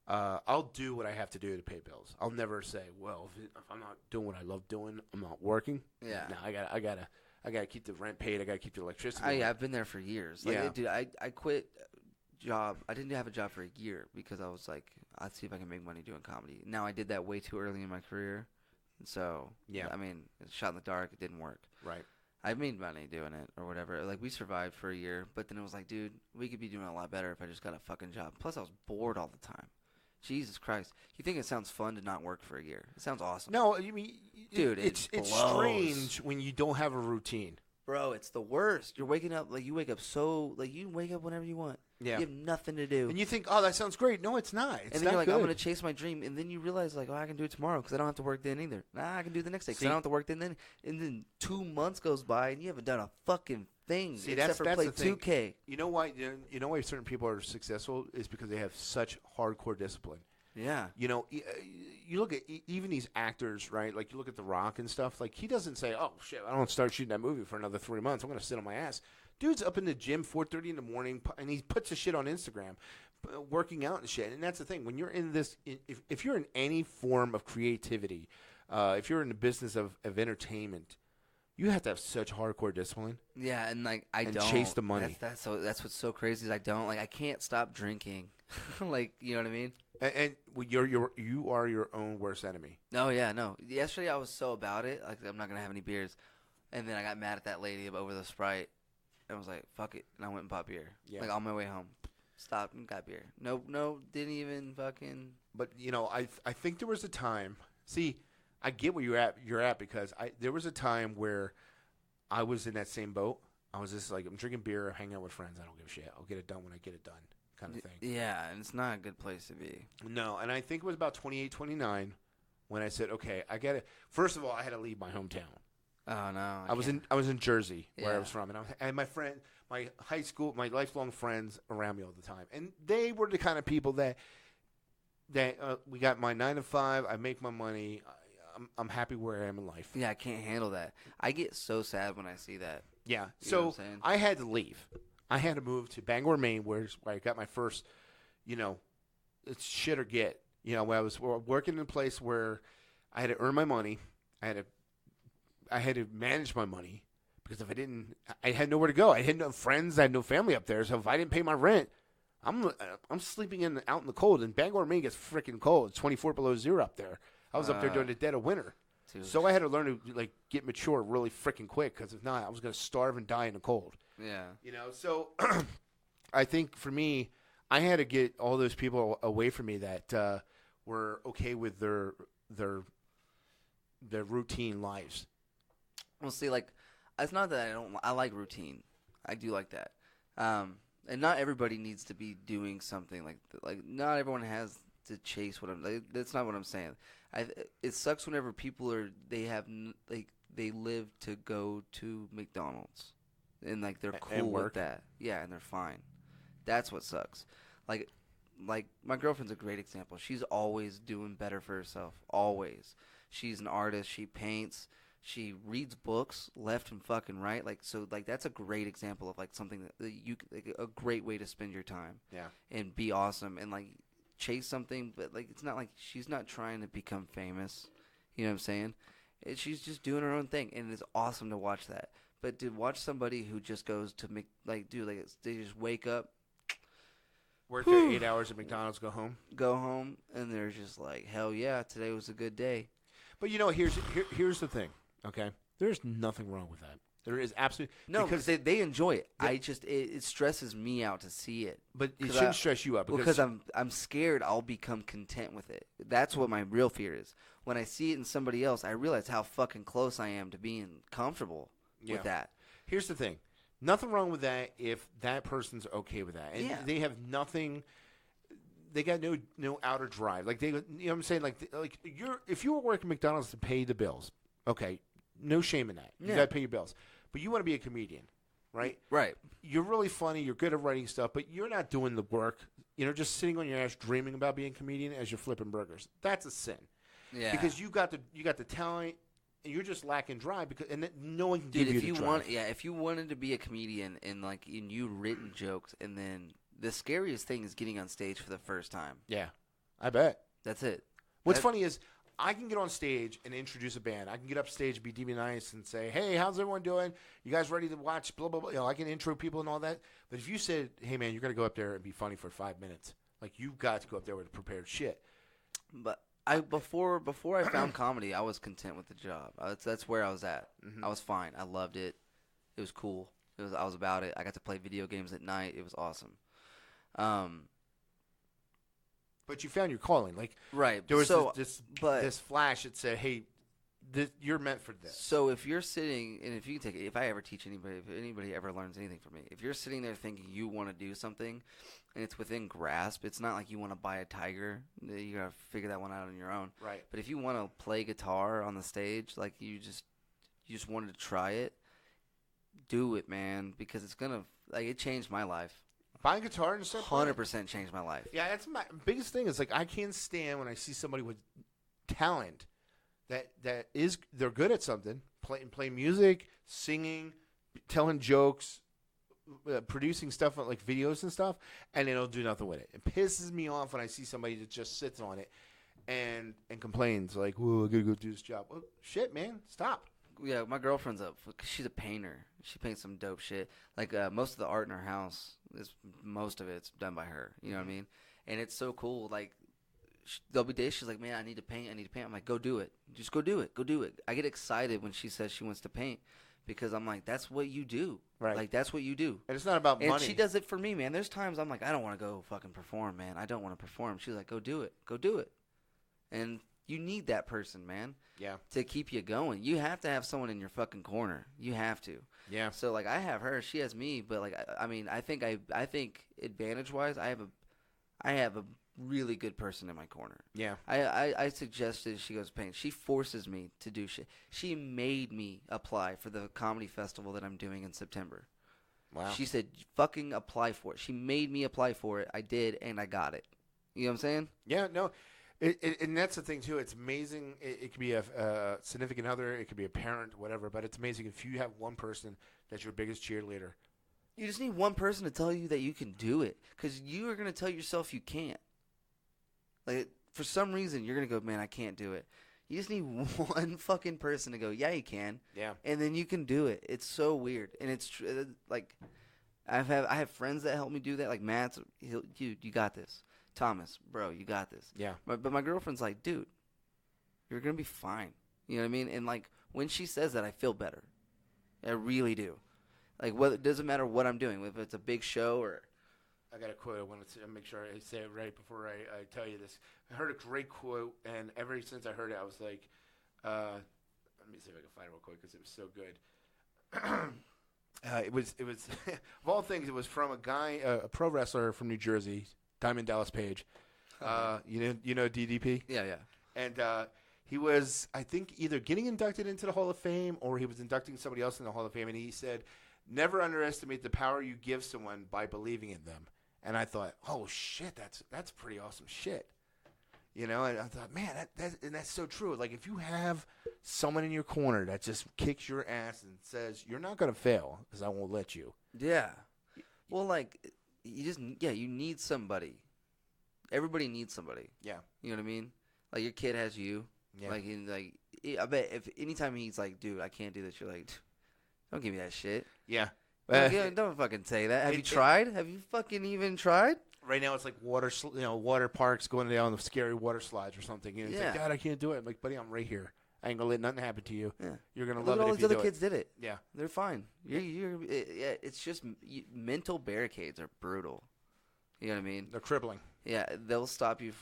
I'll do what I have to do to pay bills. I'll never say, well, if I'm not doing what I love doing, I'm not working. Yeah. No, I gotta keep the rent paid. I gotta keep the electricity. I've been there for years. Like, Yeah. dude, I quit job. I didn't have a job for a year because I was like, I'd see if I can make money doing comedy. Now I did that way too early in my career, so Yeah. I mean, it's shot in the dark. It didn't work. Right. I made money doing it or whatever. Like, we survived for a year, but then it was like, dude, we could be doing a lot better if I just got a fucking job. Plus, I was bored all the time. Jesus Christ. You think it sounds fun to not work for a year? It sounds awesome. No, I mean, Dude, it's blows. strange when you don't have a routine. Bro, it's the worst. You're waking up, like, you wake up you wake up whenever you want. Yeah. You have nothing to do. And you think, oh, that sounds great. No, it's not. It's And then not you're like, good. I'm going to chase my dream. And then you realize, like, oh, I can do it tomorrow because I don't have to work then either. Nah, I can do it the next day because I See- don't have to work then. And then 2 months goes by and you haven't done a fucking thing See, except that's for the play thing. 2K. You know why? You know why certain people are successful is because they have such hardcore discipline. Yeah. You know, you look at even these actors, right? Like you look at The Rock and stuff. Like he doesn't say, "Oh shit, I don't start shooting that movie for another 3 months. I'm gonna sit on my ass." Dude's up in the gym 4:30 in the morning, and he puts his shit on Instagram, working out and shit. And that's the thing. When you're in this, if you're in any form of creativity, if you're in the business of entertainment, you have to have such hardcore discipline. Yeah, and like I And don't chase the money. That's what's so crazy is I don't like I can't stop drinking. Like, you know what I mean? And you are your own worst enemy. No, yeah, no. Yesterday I was so about it, like I'm not gonna have any beers, and then I got mad at that lady over the Sprite, and I was like, fuck it, and I went and bought beer. Yeah. Like on my way home, stopped and got beer. No, didn't even fucking. But you know, I think there was a time. See, I get where you're at because there was a time where I was in that same boat. I was just like, I'm drinking beer, hanging out with friends. I don't give a shit. I'll get it done when I get it done, kind of thing. Yeah, and it's not a good place to be. No, and I think it was about 28, 29 when I said, okay, I got it. First of all, I had to leave my hometown. Oh no, I was in Jersey, where I Yeah. was from, and my high school, my lifelong friends around me all the time, and they were the kind of people that we got my 9 to 5. I make my money. I'm happy where I am in life. Yeah, I can't handle that. I get so sad when I see that. Yeah. You know So what I'm saying? I had to leave. I had to move to Bangor, Maine, where I got my first, it's shit or get. Where I was working in a place where I had to earn my money. I had to manage my money because if I didn't, I had nowhere to go. I had no friends. I had no family up there. So if I didn't pay my rent, I'm sleeping out in the cold. And Bangor, Maine gets freaking cold. It's 24 below zero up there. I was up there during the dead of winter. Dude. So I had to learn to get mature really freaking quick because if not, I was going to starve and die in the cold. Yeah. So I think for me, I had to get all those people away from me that were okay with their routine lives. Well, see, like, it's not that I like routine. I do like that. And not everybody needs to be doing something like not everyone has to chase what that's not what I'm saying. It sucks whenever people they live to go to McDonald's and like they're cool And with work. that. Yeah, and they're fine. That's what sucks. Like my girlfriend's a great example. She's always doing better for herself. Always. She's an artist. She paints. She reads books left and fucking right. That's a great example of like something that a great way to spend your time. Yeah. And be awesome and like chase something, but like it's not like she's not trying to become famous. You know what I'm saying? She's just doing her own thing, and it's awesome to watch that. But to watch somebody who just goes to they just wake up, Work there 8 hours at McDonald's, go home. go home, and they're just like, hell yeah, today was a good day. But here's the thing. Okay, there's nothing wrong with that. There is absolutely No, because they enjoy it. It stresses me out to see it. but it 'Cause shouldn't stress you out Because I'm scared I'll become content with it. That's what my real fear is. When I see it in somebody else, I realize how fucking close I am to being comfortable with that. Here's the thing. Nothing wrong with that if that person's okay with that. And Yeah. they have nothing. They got no outer drive. Like you know what I'm saying? Like if you were working McDonald's to pay the bills, okay, no shame in that. You Yeah. got to pay your bills. But you want to be a comedian, right? Right. You're really funny. You're good at writing stuff, but you're not doing the work. Just sitting on your ass dreaming about being a comedian as you're flipping burgers. That's a sin. Yeah. Because you got the talent, and you're just lacking drive. And no one can Dude, give you if the you drive. if you wanted to be a comedian and you written jokes, and then the scariest thing is getting on stage for the first time. Yeah. I bet. That's it. What's funny is I can get on stage and introduce a band. I can get up stage and be D.B. Nyce and say, hey, how's everyone doing? You guys ready to watch blah, blah, blah? You know, I can intro people and all that. But if you said, hey, man, you're going to go up there and be funny for 5 minutes, like, you've got to go up there with prepared shit. But before I found comedy, I was content with the job. That's where I was at. Mm-hmm. I was fine. I loved it. It was cool. I was about it. I got to play video games at night. It was awesome. But you found your calling. Like, Right. there was So, this but- this flash that said, hey, you're meant for this. So if you're sitting, and if you can take it, if I ever teach anybody, if anybody ever learns anything from me, if you're sitting there thinking you want to do something, and it's within grasp, it's not like you want to buy a tiger. You gotta figure that one out on your own. Right. But if you want to play guitar on the stage, like you just wanted to try it, do it, man, because it's gonna it changed my life. Buying guitar and stuff. 100% changed my life. Yeah, that's my biggest thing. Is like I can't stand when I see somebody with talent that is they're good at something, play music, singing, telling jokes, producing stuff like videos and stuff, and they don't do nothing with it. It pisses me off when I see somebody that just sits on it and complains like, "Whoa, I gotta go do this job." Well, shit, man, stop. Yeah, my girlfriend's she's a painter. She paints some dope shit. Like most of the art in her house most of it's done by her. You know what I mean? And it's so cool. Like there'll be days she's like, "Man, I need to paint. I'm like, "Go do it. Just go do it. Go do it." I get excited when she says she wants to paint because I'm like, "That's what you do. Right. Like that's what you do." And it's not about And money. she does it for me, man. There's times I'm like, "I don't want to go fucking perform, man. I don't want to perform." She's like, "Go do it. Go do it." And you need that person, man. Yeah. To keep you going. You have to have someone in your fucking corner. You have to. Yeah. So like I have her, she has me, but like I mean, I think advantage-wise, I have a really good person in my corner. Yeah. I suggested she goes paint. She forces me to do shit. She made me apply for the comedy festival that I'm doing in September. Wow. She said, "Fucking apply for it." She made me apply for it. I did, and I got it. You know what I'm saying? Yeah. No. And that's the thing too. It's amazing. It could be a significant other. It could be a parent, whatever. But it's amazing if you have one person that's your biggest cheerleader. You just need one person to tell you that you can do it, because you are going to tell yourself you can't. Like for some reason, you're going to go, "Man, I can't do it." You just need one fucking person to go, "Yeah, you can." Yeah. And then you can do it. It's so weird, and it's like I have friends that help me do that. Like Matt's, dude, you got this. Thomas, bro, you got this. Yeah. But my girlfriend's like, "Dude, you're gonna be fine." You know what I mean? And like when she says that, I feel better. I really do. Like, it doesn't matter what I'm doing, if it's a big show or. I got a quote. I want to make sure I say it right before I tell you this. I heard a great quote, and ever since I heard it, I was like, let me see if I can find it real quick because it was so good. It was of all things, it was from a guy, a pro wrestler from New Jersey, Diamond Dallas Page. You know DDP? Yeah, yeah. And he was, I think, either getting inducted into the Hall of Fame or he was inducting somebody else in the Hall of Fame. And he said, "Never underestimate the power you give someone by believing in them." And I thought, oh, shit, that's pretty awesome shit. You know, and I thought, man, that's so true. Like, if you have someone in your corner that just kicks your ass and says, "You're not going to fail because I won't let you." Yeah. Well, like, you need somebody. Everybody needs somebody. Yeah. You know what I mean? Like, your kid has you. Yeah. I bet if anytime he's like, "Dude, I can't do this," you're like, "Don't give me that shit." Yeah. Don't fucking say that. Have you tried? Have you fucking even tried? Right now it's like water parks going down the scary water slides or something. You know, it's like, Yeah. "God, I can't do it." I'm like, "Buddy, I'm right here. I ain't gonna let nothing happen to you. Yeah. You're gonna Look love at all it if these you other do kids it." did it. Yeah. They're fine. It's just mental barricades are brutal. You know what I mean? They're crippling. Yeah, they'll stop you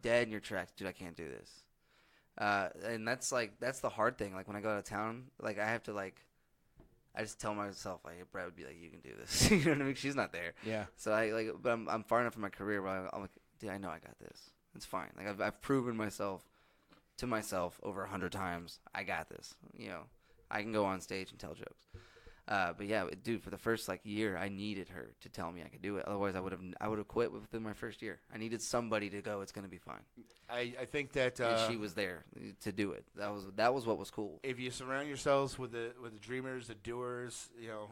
dead in your tracks. Dude, I can't do this. And that's the hard thing. Like when I go out of town, like I have to I just tell myself, like, Brad would be like, "You can do this." You know what I mean? She's not there. Yeah. So but I'm far enough in my career where I'm like, "Dude, I know I got this. It's fine." Like I've proven to myself over 100 times, I got this. You know, I can go on stage and tell jokes. But yeah, dude, for the first year, I needed her to tell me I could do it. Otherwise, I would have quit within my first year. I needed somebody to go, "It's gonna be fine." I think that And she was there to do it. That was what was cool. if you surround yourselves with the dreamers, the doers, you know,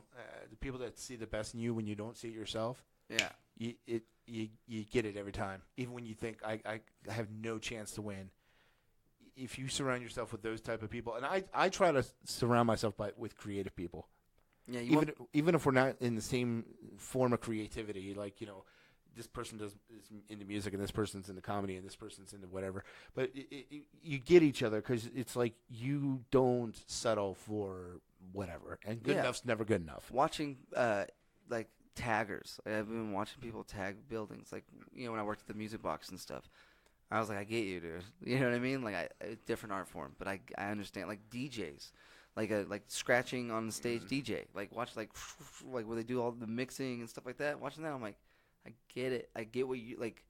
the people that see the best in you when you don't see it yourself, Yeah. You get it every time, even when you think I have no chance to win. If you surround yourself with those type of people, and I try to surround myself with creative people. Yeah. Even if we're not in the same form of creativity, like, you know, this person is into music and this person's into comedy and this person's into whatever. But you get each other because it's like you don't settle for whatever, and good enough's never good enough. Watching like taggers, like, I've been watching people tag buildings. Like, you know, when I worked at the music box and stuff, I was like, I get you, dude. You know what I mean? Like, different art form, but I understand. Like DJs. Like scratching on the stage DJ. Like watch like where they do all the mixing and stuff like that. Watching that, I'm like, I get it. I get what you like.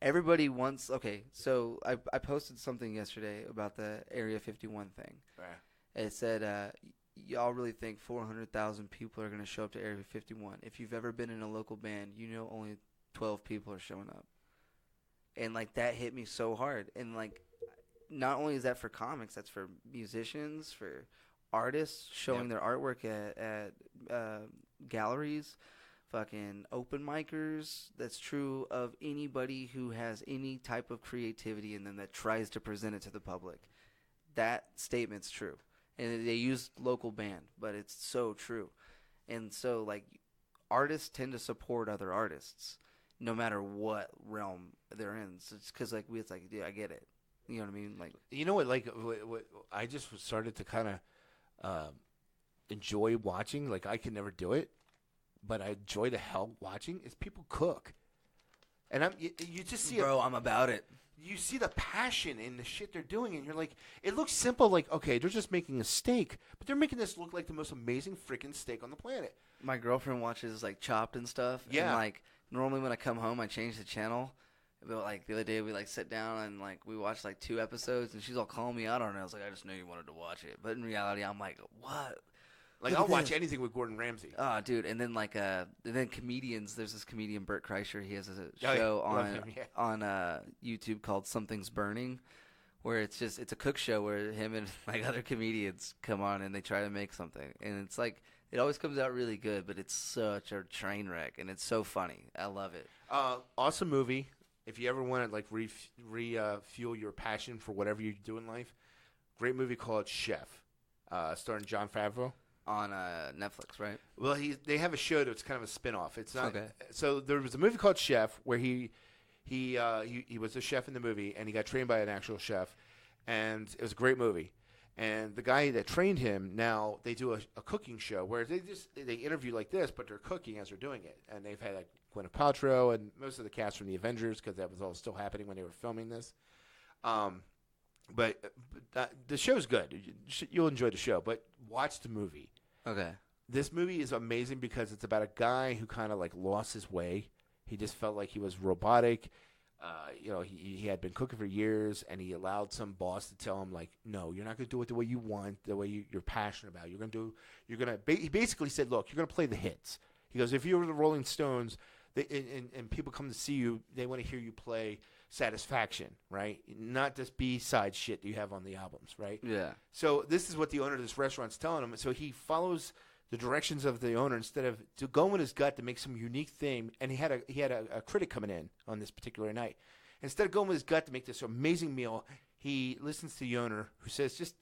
Everybody wants. Okay, so I posted something yesterday about the Area 51 thing. Right. It said, y'all really think 400,000 people are going to show up to Area 51? If you've ever been in a local band, you know only 12 people are showing up. And like that hit me so hard. And like, not only is that for comics, that's for musicians, for artists showing their artwork at galleries, fucking open micers. That's true of anybody who has any type of creativity in them that tries to present it to the public. That statement's true. And they use local band, but it's so true. And so, like, artists tend to support other artists no matter what realm they're in. So it's because, like, it's like, yeah, I get it. You know what I mean? Like, you know what? Like, what I just started to kind of enjoy watching. Like, I can never do it, but I enjoy the hell watching. Is people cook, and you just see bro, I'm about it. You see the passion in the shit they're doing, and you're like, it looks simple. Like, okay, they're just making a steak, but they're making this look like the most amazing freaking steak on the planet. My girlfriend watches like Chopped and stuff. Yeah. And like normally when I come home, I change the channel. But like the other day, we like sit down and like we watched like 2 episodes, and she's all calling me out on it. I was like, I just knew you wanted to watch it, but in reality, I'm like, what? Like, I'll watch anything with Gordon Ramsay. Oh, dude! And then like and then comedians. There's this comedian Bert Kreischer. He has a yeah. show Love him, yeah. on YouTube called Something's Burning, where it's a cook show where him and like other comedians come on and they try to make something, and it's like it always comes out really good, but it's such a train wreck, and it's so funny. I love it. Awesome movie. If you ever want to like refuel your passion for whatever you do in life, great movie called Chef, starring Jon Favreau. On Netflix, right? Well, they have a show that's kind of a spin-off. It's not okay. So there was a movie called Chef where he was a chef in the movie, and he got trained by an actual chef, and it was a great movie. And the guy that trained him, now they do a cooking show where they interview like this, but they're cooking as they're doing it. And they've had like Gwyneth Paltrow and most of the cast from the Avengers, because that was all still happening when they were filming this. But the show's good. You'll enjoy the show, but watch the movie. Okay. This movie is amazing because it's about a guy who kind of like lost his way. He just felt like he was robotic. He had been cooking for years, and he allowed some boss to tell him like, no, you're not going to do it the way you want, the way you're passionate about. He basically said, look, you're going to play the hits. He goes, if you were the Rolling Stones, and people come to see you, they want to hear you play Satisfaction, right? Not this B-side shit you have on the albums, right? Yeah. So this is what the owner of this restaurant's telling him. So he follows the directions of the owner instead of to go with his gut to make some unique thing. And he had a critic coming in on this particular night. Instead of going with his gut to make this amazing meal, he listens to the owner who says, just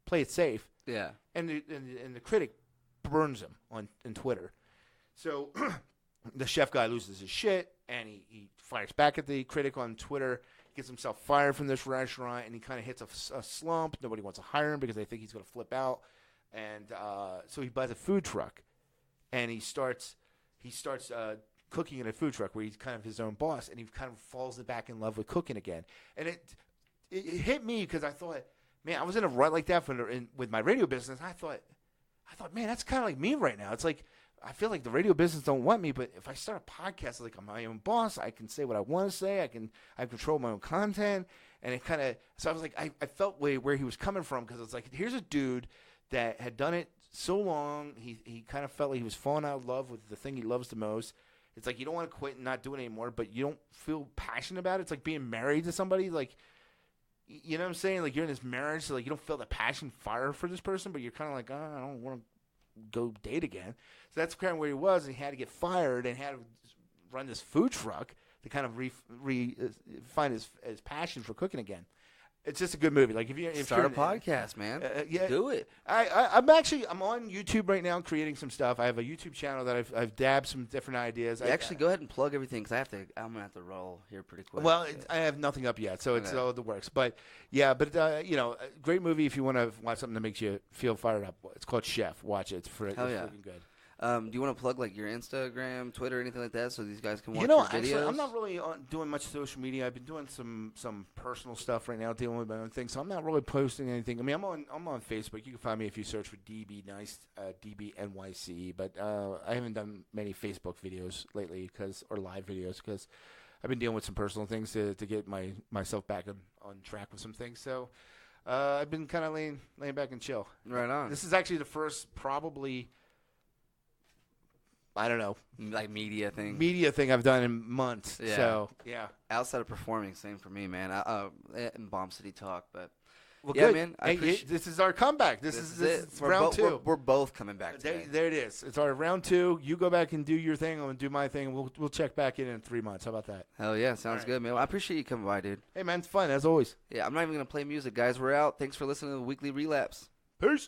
play it safe. Yeah. And the critic burns him on Twitter. So the chef guy loses his shit, and he fires back at the critic on Twitter, gets himself fired from this restaurant, and he kind of hits a slump. Nobody wants to hire him because they think he's going to flip out. And so he buys a food truck, and he starts cooking in a food truck where he's kind of his own boss, and he kind of falls back in love with cooking again. And it hit me because I thought, man, I was in a rut like that with my radio business. I thought, man, that's kind of like me right now. It's like, I feel like the radio business don't want me, but if I start a podcast, like I'm my own boss, I can say what I want to say. I control my own content, and it kind of. So I was like, I felt where he was coming from, because it's like, here's a dude that had done it so long. He kind of felt like he was falling out of love with the thing he loves the most. It's like you don't want to quit and not do it anymore, but you don't feel passionate about it. It's like being married to somebody, like, you know what I'm saying? Like, you're in this marriage, so like you don't feel the passion fire for this person, but you're kind of like, I don't want to go date again. So that's kind of where he was, and he had to get fired and had to run this food truck to kind of find his passion for cooking again. It's just a good movie. Like if Start you're a podcast, man. Yeah, do it. I'm on YouTube right now creating some stuff. I have a YouTube channel that I've dabbed some different ideas. Actually, go ahead and plug everything because I'm gonna have to roll here pretty quick. Well, I have nothing up yet, so it's all the works. But yeah, great movie if you want to watch something that makes you feel fired up. It's called Chef. Watch it. It's freaking good. Do you want to plug like your Instagram, Twitter, anything like that, so these guys can watch your videos? Actually, I'm not really doing much social media. I've been doing some personal stuff right now, dealing with my own things. So I'm not really posting anything. I mean, I'm on Facebook. You can find me if you search for D.B. Nyce, D.B. NYCE. But I haven't done many Facebook videos lately or live videos because I've been dealing with some personal things to get myself back on track with some things. So I've been kind of laying back and chill. Right on. This is actually the first probably. I don't know. Like media thing I've done in months. Yeah. So, yeah. Outside of performing, same for me, man. In Bomb City Talk, but well, yeah, good. man. This is our comeback. This is it. round two. We're both coming back today. There it is. It's our round two. You go back and do your thing. I'm going to do my thing. And we'll check back in 3 months. How about that? Hell yeah. Sounds good, man. Well, I appreciate you coming by, dude. Hey, man. It's fun, as always. Yeah, I'm not even going to play music, guys. We're out. Thanks for listening to the Weekly Relapse. Peace.